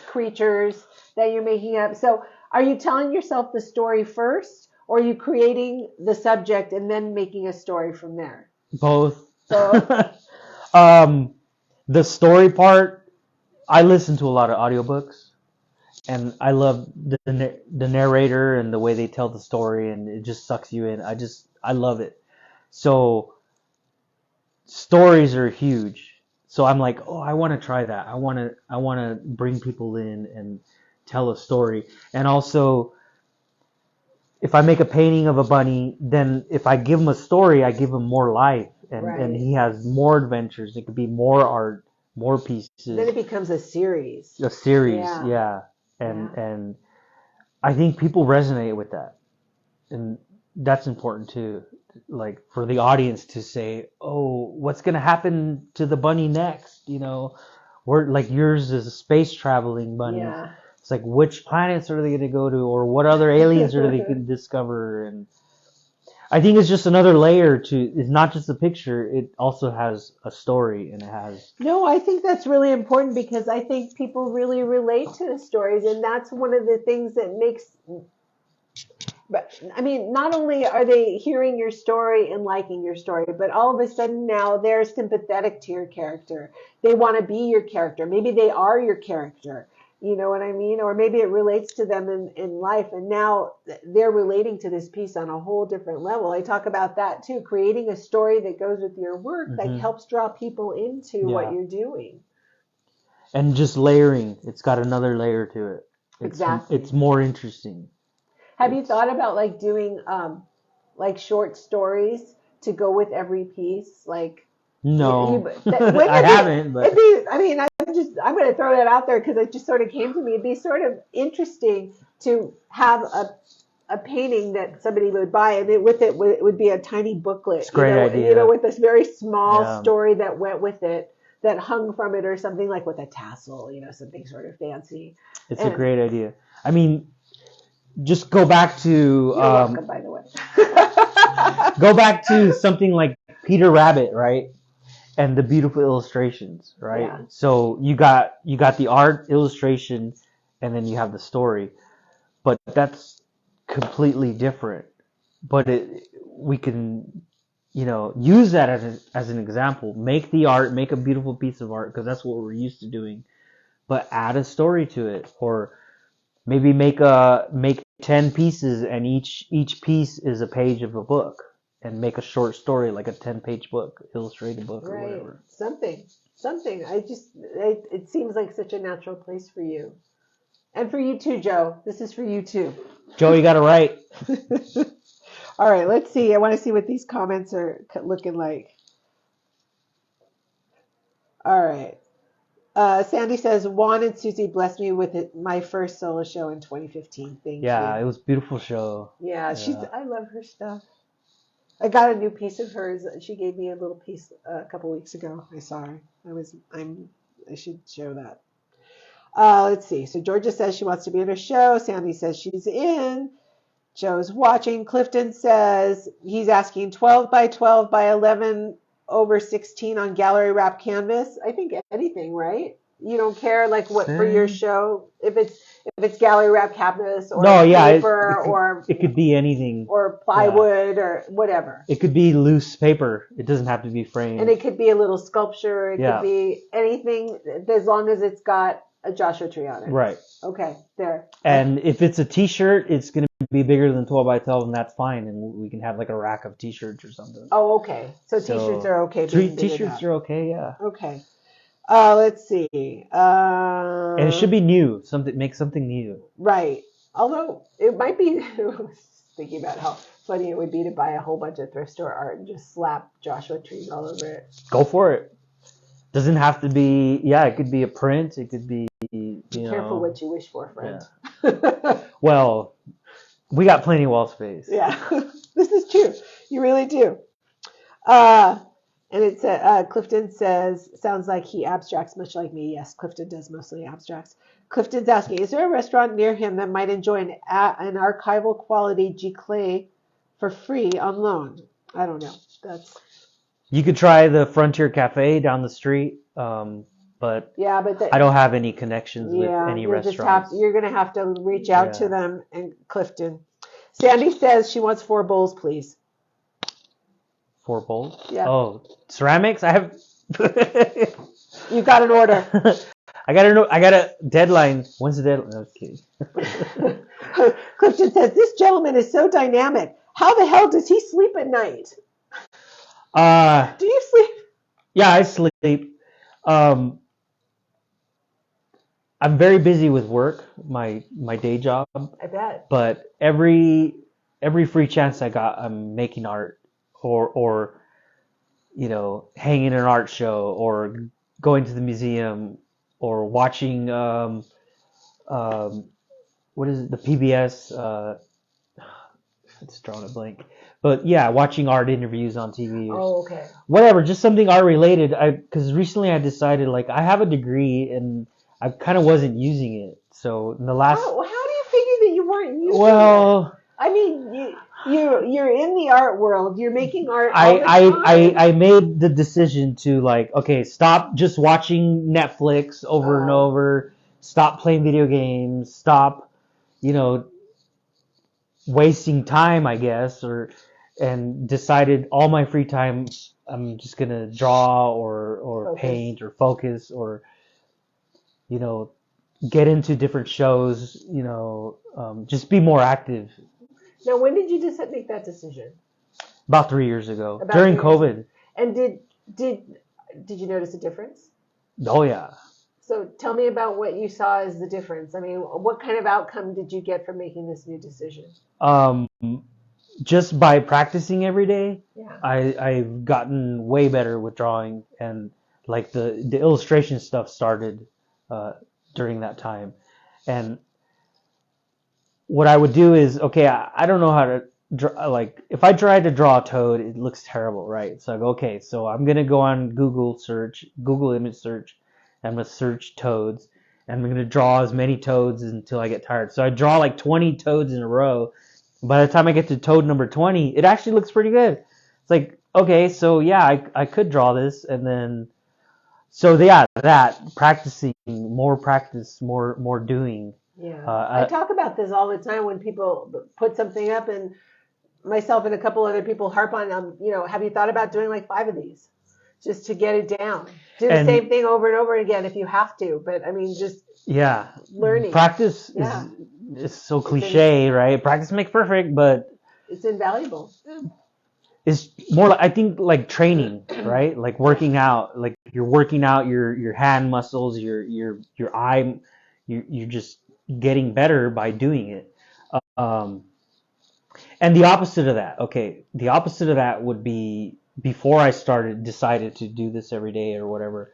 creatures that you're making up. So are you telling yourself the story first, or are you creating the subject and then making a story from there? Both. So The story part, I listen to a lot of audiobooks. And I love the narrator and the way they tell the story, and it just sucks you in. I love it. So stories are huge. So I'm like, oh, I want to try that. I want to bring people in and tell a story. And also, if I make a painting of a bunny, then if I give him a story, I give him more life, and Right. and he has more adventures. It could be more art, more pieces. Then it becomes a series. A series, Yeah. yeah. And I think people resonate with that, and that's important too. Like for the audience to say, "Oh, what's gonna happen to the bunny next?" Or like yours is a space traveling bunny. Yeah. It's like which planets are they gonna go to, or what other aliens are they gonna discover? And I think it's just another layer to. It's not just a picture; it also has a story, and it has. No, I think that's really important, because I think people really relate to the stories, and that's one of the things that makes. But I mean, not only are they hearing your story and liking your story, but all of a sudden now they're sympathetic to your character. They want to be your character. Maybe they are your character. You know what I mean? Or maybe it relates to them in life, and now they're relating to this piece on a whole different level. I talk about that too, creating a story that goes with your work that helps draw people into what you're doing. And just layering, it's got another layer to it. Exactly. It's more interesting. Have you thought about like doing like short stories to go with every piece? Like no, I haven't. But I'm going to throw that out there because it just sort of came to me. It'd be sort of interesting to have a painting that somebody would buy, and it would be a tiny booklet. It's a great idea. With this very small story that went with it, that hung from it, or something like with a tassel. Something sort of fancy. It's a great idea. I mean, just go back to. You're welcome, by the way. Go back to something like Peter Rabbit, right? And the beautiful illustrations, right? Yeah. So you got the art, illustration, and then you have the story, but that's completely different. But we can, use that as an example. Make the art, make a beautiful piece of art, because that's what we're used to doing. But add a story to it, or maybe make 10 pieces, and each piece is a page of a book. And make a short story, like a 10-page book, illustrated book, or whatever. Something. It seems like such a natural place for you. And for you too, Joe. This is for you too. Joe, you got to write. All right, let's see. I want to see what these comments are looking like. All right. Sandy says, Juan and Susie blessed me with my first solo show in 2015. Thank Yeah, you. it was a beautiful show. Yeah, Yeah. I love her stuff. I got a new piece of hers. She gave me a little piece a couple weeks ago. I saw her. I should show that. Let's see. So Georgia says she wants to be in her show. Sandy says she's in. Joe's watching. Clifton says he's asking 12 by 12 by 11 over 16 on gallery wrap canvas. I think anything, right? You don't care like what for your show if it's gallery wrap canvas or No, yeah, paper or it could be anything. or plywood or whatever. It could be loose paper. It doesn't have to be framed. And it could be a little sculpture. It Yeah. could be anything as long as it's got a Joshua tree on it. Right. Okay, there. And if it's a T-shirt, it's going to be bigger than 12 by 12, and that's fine. And we can have like a rack of T-shirts or something. Oh, okay. So T-shirts are okay. T-shirts are okay, yeah. Okay. Let's see. And it should be new. Make something new. Right. Although it might be. I was thinking about how funny it would be to buy a whole bunch of thrift store art and just slap Joshua trees all over it. Go for it. Doesn't have to be. Yeah, it could be a print. It could be. Be careful what you wish for, friend. Yeah. Well, we got plenty of wall space. Yeah, this is true. You really do. And it's Clifton says, sounds like he abstracts much like me. Yes, Clifton does mostly abstracts. Clifton's asking, is there a restaurant near him that might enjoy an archival quality giclée for free on loan? I don't know. You could try the Frontier Cafe down the street, but yeah, but I don't have any connections with any restaurants. You're going to have to reach out to them and Clifton. Sandy says she wants 4 bowls, please. 4 bowls? Yeah. Oh, ceramics? I have. You got an order. I got a deadline. When's the deadline? No, kidding. Clifton says this gentleman is so dynamic. How the hell does he sleep at night? Do you sleep? Yeah, I sleep. I'm very busy with work, my day job. I bet. But every free chance I got, I'm making art, or hanging an art show, or going to the museum, or watching what is it, the PBS? It's drawing a blank. But yeah, watching art interviews on TV. Oh, okay. Whatever, just something art related. Because recently I decided I have a degree and I kind of wasn't using it. So in the last. How do you figure that you weren't using it? Well, I mean, you're in the art world. You're making art all the time. I made the decision to okay, stop just watching Netflix over and over. Stop playing video games. Stop, wasting time, I guess, and decided all my free time I'm just gonna draw or paint or focus or get into different shows, just be more active. Now, when did you just make that decision? About 3 years ago, during COVID. And did you notice a difference? Oh yeah. So tell me about what you saw as the difference. I mean, what kind of outcome did you get from making this new decision? Just by practicing every day, yeah. I've gotten way better with drawing, and the illustration stuff started during that time. And what I would do is, okay, I don't know how to draw, if I try to draw a toad, it looks terrible, right? So I go, okay, so I'm going to go on Google image search, I'm going to search toads, and I'm going to draw as many toads until I get tired. So I draw 20 toads in a row. By the time I get to toad number 20, it actually looks pretty good. It's okay, so yeah, I could draw this, and then, so yeah, that practicing, more practice, more doing. Yeah, I talk about this all the time when people put something up, and myself and a couple other people harp on, have you thought about doing 5 of these, just to get it down? Do the same thing over and over again if you have to, but I mean, just learning. Practice is so cliche, right? Practice makes perfect, but it's invaluable. It's more I think training, right? Working out, you're working out your hand muscles, your eye, you're just getting better by doing it. And the opposite of that would be before I decided to do this every day or whatever.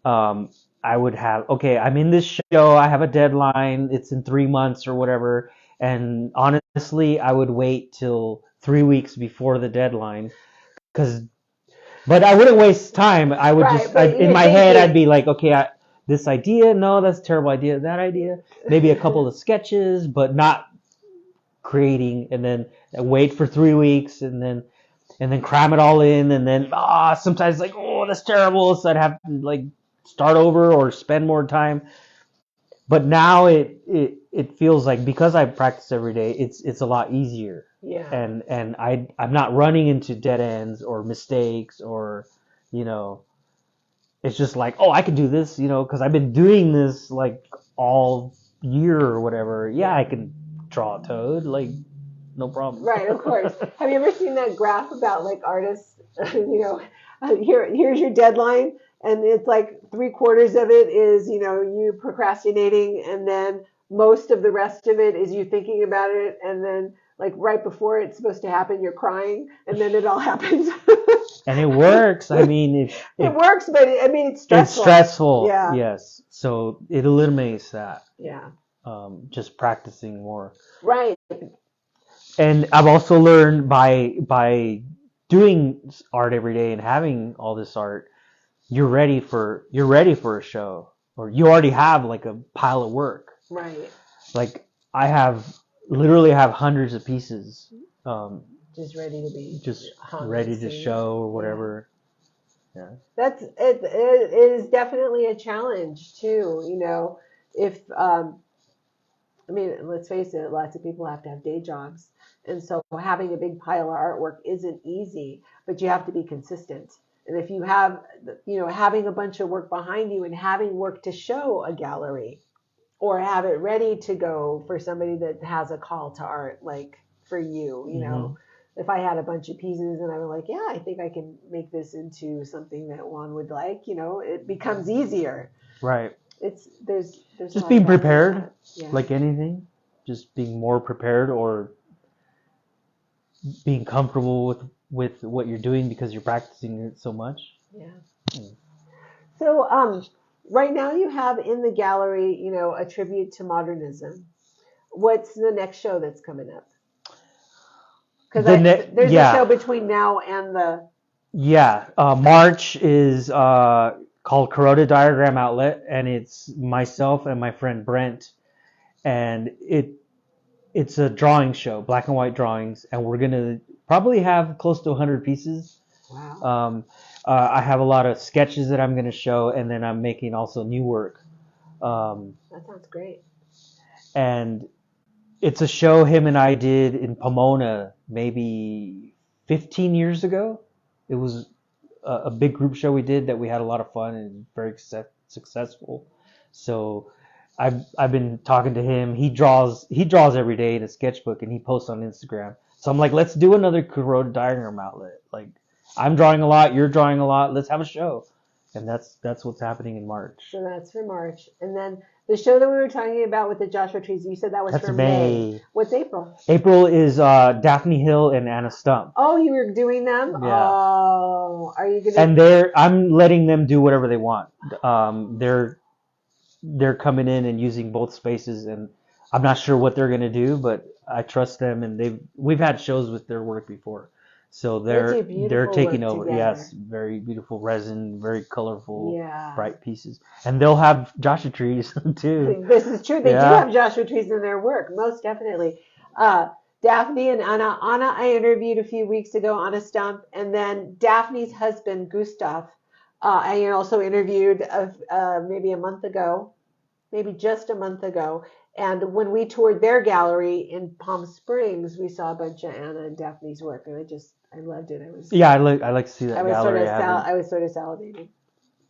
I would have, okay, I'm in this show, I have a deadline, it's in 3 months or whatever, and honestly, I would wait till 3 weeks before the deadline, but I wouldn't waste time. I would Right, just, but in you're my head, I'd thinking, be like, okay, this idea, no, that's a terrible idea, that idea, maybe a couple of sketches, but not creating, and then wait for 3 weeks, and then cram it all in, and then sometimes like, oh, that's terrible, so I'd have to like start over or spend more time. But now it feels like, because I practice every day, it's a lot easier, yeah. and I'm not running into dead ends or mistakes, or you know, it's just like, oh, I can do this, because I've been doing this like all year or whatever. Yeah, I can draw a toad, like, no problem. Right, of course. Have you ever seen that graph about like artists? Here's your deadline, and it's like 3/4 of it is you procrastinating, and then most of the rest of it is you thinking about it, and then like right before it's supposed to happen, you're crying, and then it all happens. And it works. I mean, It works, but I mean it's it's stressful. stressful. Yeah. Yes. So it eliminates that. Yeah. Just practicing more. Right. And I've also learned by doing art every day and having all this art, you're ready for a show, or you already have like a pile of work. Right. Like I literally have hundreds of pieces, Just ready to be ready to show or whatever. Yeah. That's it. It is definitely a challenge too. If I mean, let's face it, lots of people have to have day jobs, and so having a big pile of artwork isn't easy. But you have to be consistent. And if you have, having a bunch of work behind you and having work to show a gallery, or have it ready to go for somebody that has a call to art, like for you, if I had a bunch of pieces and I was like, yeah, I think I can make this into something that Juan would like, it becomes easier. Right. There's just being prepared, yeah. like anything, just being more prepared, or being comfortable with what you're doing because you're practicing it so much. Yeah. So right now you have in the gallery, a tribute to modernism. What's the next show that's coming up? Because there's a show between now and the... Yeah, March is called Corroded Diagram Outlet, and it's myself and my friend Brent, and it's a drawing show, black and white drawings, and we're gonna probably have close to 100 pieces. Wow. I have a lot of sketches that I'm gonna show, and then I'm making also new work. That sounds great. And it's a show him and I did in Pomona maybe 15 years ago. It was a big group show we did that we had a lot of fun and very successful. So I've been talking to him. He draws every day in a sketchbook, and he posts on Instagram. So I'm like, let's do another Corroded Diagram Outlet. Like, I'm drawing a lot, you're drawing a lot. Let's have a show. And that's what's happening in March. So that's for March. And then the show that we were talking about with the Joshua trees, you said that was that's for May. What's April? April is Daphne Hill and Anna Stump. Oh, you were doing them? Yeah. Oh, are you gonna? And I'm letting them do whatever they want. They're coming in and using both spaces, and I'm not sure what they're gonna do, but I trust them, and we've had shows with their work before. So they're taking over. Together. Yes, very beautiful resin, very colorful, yeah. bright pieces. And they'll have Joshua trees too. This is true. They do have Joshua trees in their work, most definitely. Daphne and Anna. Anna I interviewed a few weeks ago, Anna Stump, and then Daphne's husband, Gustav, I also interviewed maybe a month ago, maybe just a month ago. And when we toured their gallery in Palm Springs, we saw a bunch of Anna and Daphne's work, and I loved it. I like to see that gallery. I was sort of salivating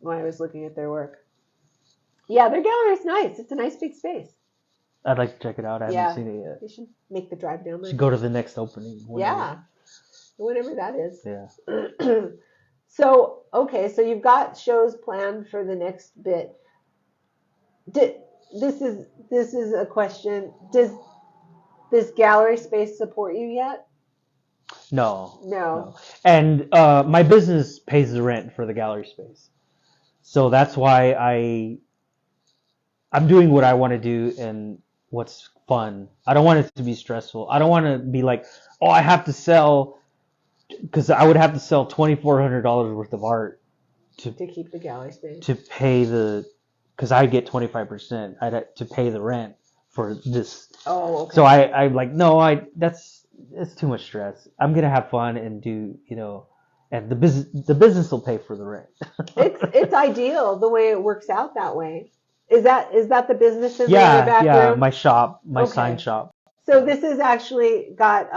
when I was looking at their work. Yeah, their gallery is nice. It's a nice big space. I'd like to check it out. I haven't seen it yet. You should make the drive down there. Should go to the next opening. Whenever that is. Yeah. So you've got shows planned for the next bit. This is a question. Does this gallery space support you yet? No. And my business pays the rent for the gallery space. So that's why I'm doing what I want to do and what's fun. I don't want it to be stressful. I don't want to be like, oh, I have to sell, because I would have to sell $2,400 worth of art To keep the gallery space. to pay because I get 25%. I'd have to pay the rent for this. Oh, okay. So I'm like, no, it's too much stress. I'm gonna have fun and do, and the business will pay for the rent. It's ideal the way it works out that way. Is that the business in the back room? My shop, my Okay. sign shop. So this has actually got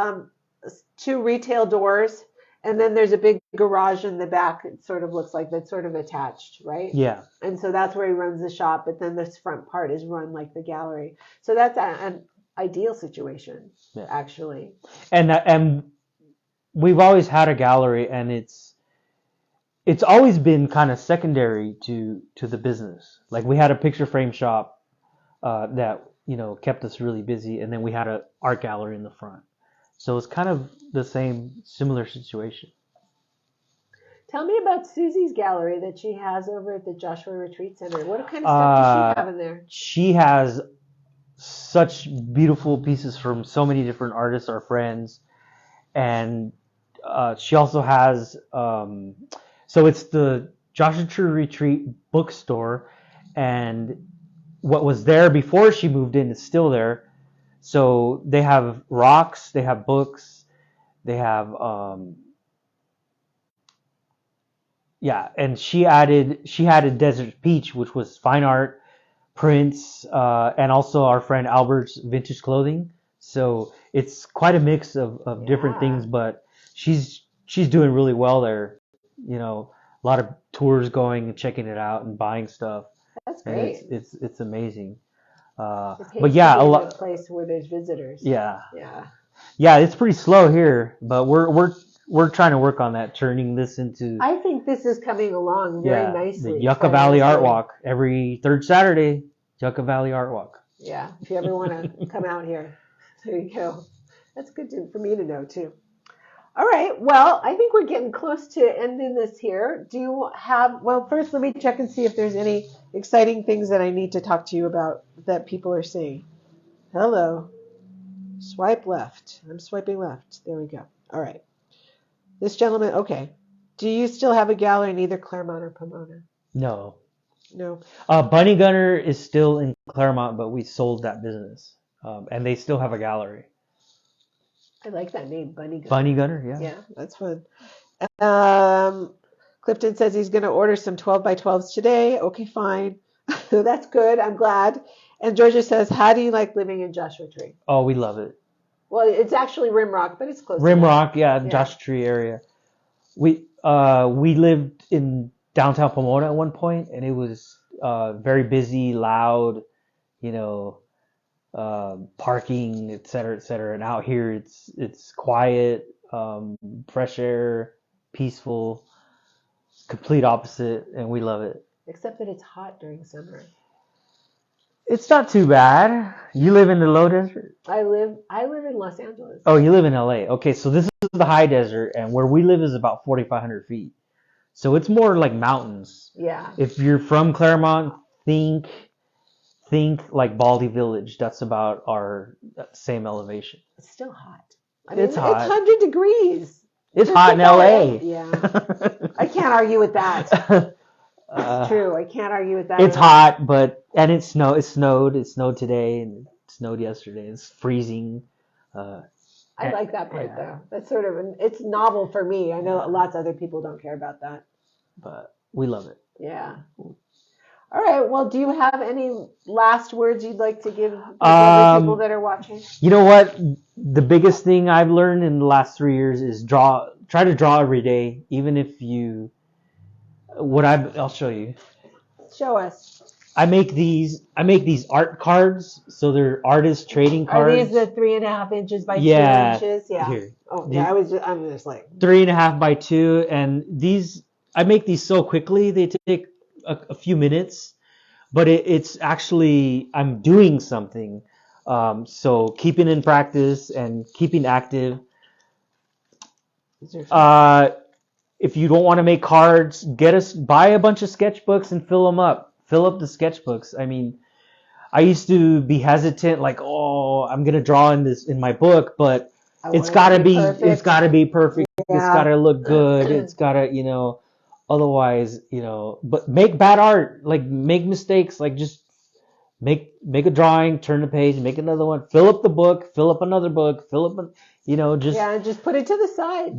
2 retail doors, and then there's a big garage in the back. It sort of looks like that's sort of attached, right? Yeah. And so that's where he runs the shop, but then this front part is run like the gallery. So that's an ideal situation, actually. And we've always had a gallery, and it's always been kind of secondary to the business. Like we had a picture frame shop that kept us really busy, and then we had an art gallery in the front. So it's kind of the similar situation. Tell me about Susie's gallery that she has over at the Joshua Retreat Center. What kind of stuff does she have in there? She has such beautiful pieces from so many different artists, our friends, and she also has so it's the Joshua Retreat bookstore, and what was there before she moved in is still there. So they have rocks, they have books, they have and she added Desert Peach, which was fine art, prints, and also our friend Albert's vintage clothing. So it's quite a mix of different things, but she's doing really well there. A lot of tours going and checking it out and buying stuff. That's great. It's amazing. But yeah, a place where there's visitors. Yeah, it's pretty slow here, but we're trying to work on that, turning this into. I think this is coming along very nicely. The Yucca Valley Art Walk every third Saturday. Yucca Valley Art Walk. Yeah, if you ever want to come out here, there you go. That's good for me to know too. All right, well, I think we're getting close to ending this here. Do you have, well, first let me check and see if there's any exciting things that I need to talk to you about that people are seeing. Hello. Swipe left. I'm swiping left. There we go. All right. This gentleman, okay. Do you still have a gallery in either Claremont or Pomona? No. No. Bunny Gunner is still in Claremont, but we sold that business. And they still have a gallery. I like that name, Bunny Gunner. Bunny Gunner, yeah. Yeah, that's fun. Clifton says he's going to order some 12x12s today. Okay, fine. That's good. I'm glad. And Georgia says, how do you like living in Joshua Tree? Oh, we love it. Well, it's actually Rimrock, but it's close. Rimrock, Joshua Tree area. We lived in downtown Pomona at one point, and it was very busy, loud, parking, et cetera. And out here, it's quiet, fresh air, peaceful, complete opposite, and we love it. Except that it's hot during summer. It's not too bad. You live in the low desert? I live in Los Angeles. Oh, you live in LA. Okay, so this is the high desert, and where we live is about 4,500 feet. So it's more like mountains. Yeah. If you're from Claremont, think like Baldy Village. That's about our same elevation. It's still hot. I mean, it's hot. It's 100 degrees. It's hot in LA. Yeah. I can't argue with that. It's true. I can't argue with that. It's hot, and it snowed. It snowed today, and it snowed yesterday. It's freezing. I like that part though. That's sort of it's novel for me. I know lots of other people don't care about that, but we love it. Yeah. All right. Well, do you have any last words you'd like to give the other people that are watching? You know what? The biggest thing I've learned in the last 3 years is try to draw every day, even if you. I'll show you. Show us. I make these art cards, so they're artist trading cards. Are these the 3.5 inches by 2 inches? Yeah. Here. Oh, yeah. I'm just like 3.5 by 2, and these I make these so quickly they take a few minutes, but it's actually I'm doing something. So keeping in practice and keeping active. if you don't want to make cards, buy a bunch of sketchbooks and fill them up. Fill up the sketchbooks. I mean, I used to be hesitant, like, oh, I'm gonna draw in my book, but it's gotta be perfect. Yeah. It's gotta look good. It's gotta, otherwise, but make bad art, like make mistakes, like just make a drawing, turn the page, make another one, fill up the book, fill up another book, fill up, just put it to the side.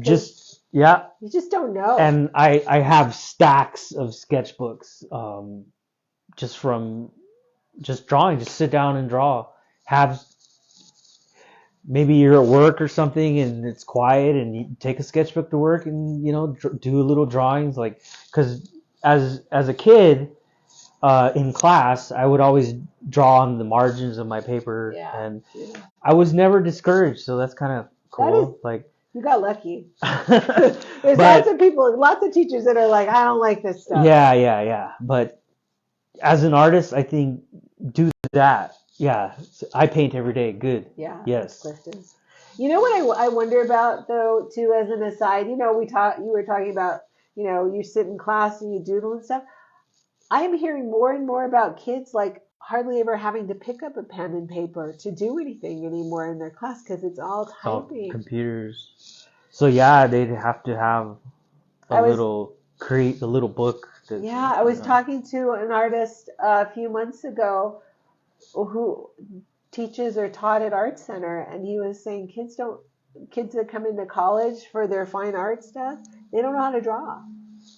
You just don't know. And I have stacks of sketchbooks, just from just drawing, just sit down and draw. Maybe you're at work or something and it's quiet and you take a sketchbook to work and, do a little drawings, like, because as a kid, in class, I would always draw on the margins of my paper, and I was never discouraged, so that's kind of cool. You got lucky. There's lots of people, lots of teachers that are like, I don't like this stuff. Yeah. But as an artist, I think do that. Yeah, I paint every day. Good. Yeah. Yes. Clifton. You know what I wonder about though too, as an aside. You were talking about, you sit in class and you doodle and stuff. I am hearing more and more about kids like hardly ever having to pick up a pen and paper to do anything anymore in their class because it's all typing. Computers. So yeah, they'd have to have create a little book. I was talking to an artist a few months ago who teaches or taught at Art Center, and he was saying kids that come into college for their fine art stuff, they don't know how to draw.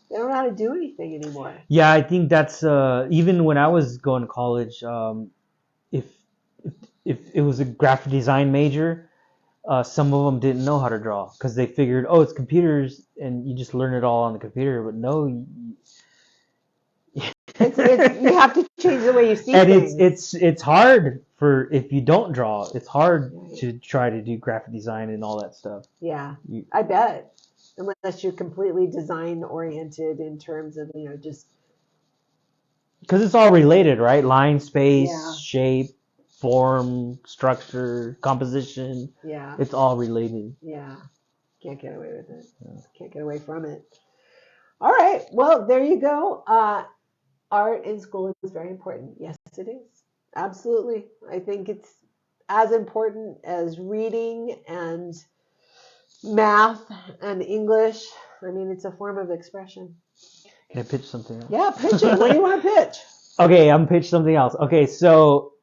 They don't know how to do anything anymore. Yeah, I think that's even when I was going to college, if it was a graphic design major, some of them didn't know how to draw because they figured, oh, it's computers and you just learn it all on the computer. But no, you have to change the way you see things. And it's hard if you don't draw. It's hard to try to do graphic design and all that stuff. Yeah, I bet. Unless you're completely design oriented in terms of, just. Because it's all related, right? Line, space, shape, form, structure, composition. Yeah. It's all related. Yeah. Can't get away with it. Yeah. Can't get away from it. All right. Well, there you go. Art in school is very important. Yes, it is. Absolutely. I think it's as important as reading and math and English. I mean, it's a form of expression. Can I pitch something else? Yeah, pitch it. What do you want to pitch? Okay, I'm pitch something else. Okay, so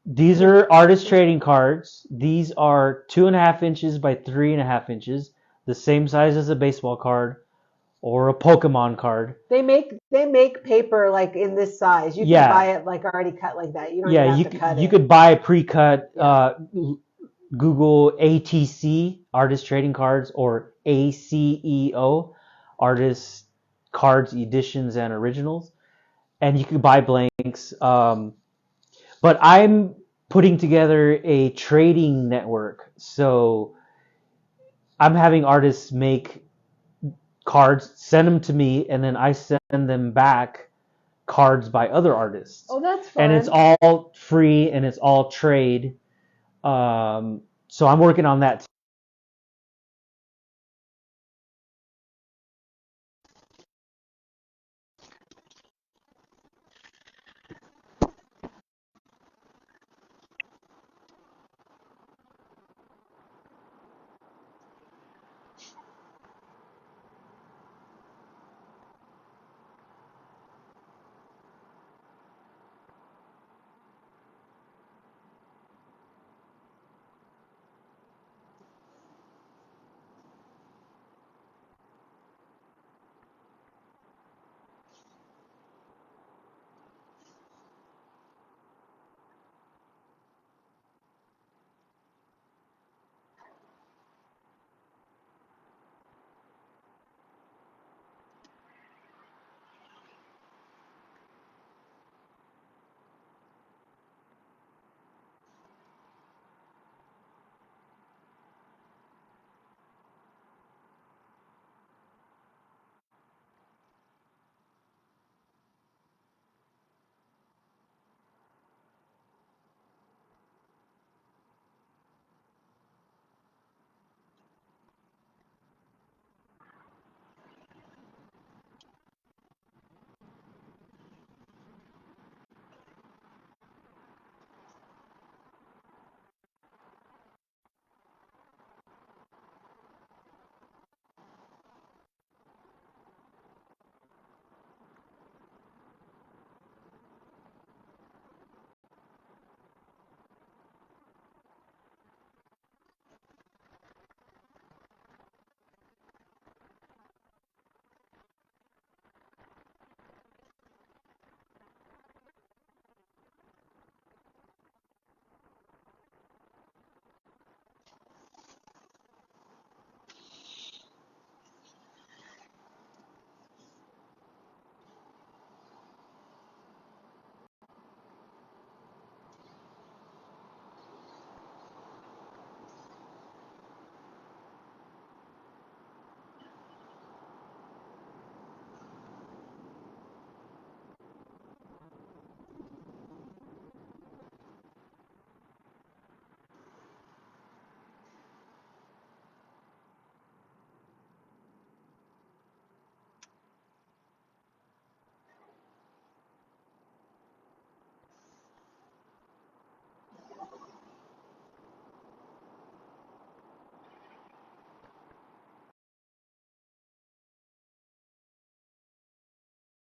these are artist trading cards. These are 2.5 inches by 3.5 inches, the same size as a baseball card or a Pokemon card. They make paper like in this size. You can buy it like already cut like that. You don't even have to cut it. You could buy pre-cut. Google ATC, artist trading cards, or ACEO, artist cards, editions, and originals. And you can buy blanks. But I'm putting together a trading network. So I'm having artists make cards, send them to me, and then I send them back cards by other artists. Oh, that's fun. And it's all free and it's all trade. So I'm working on that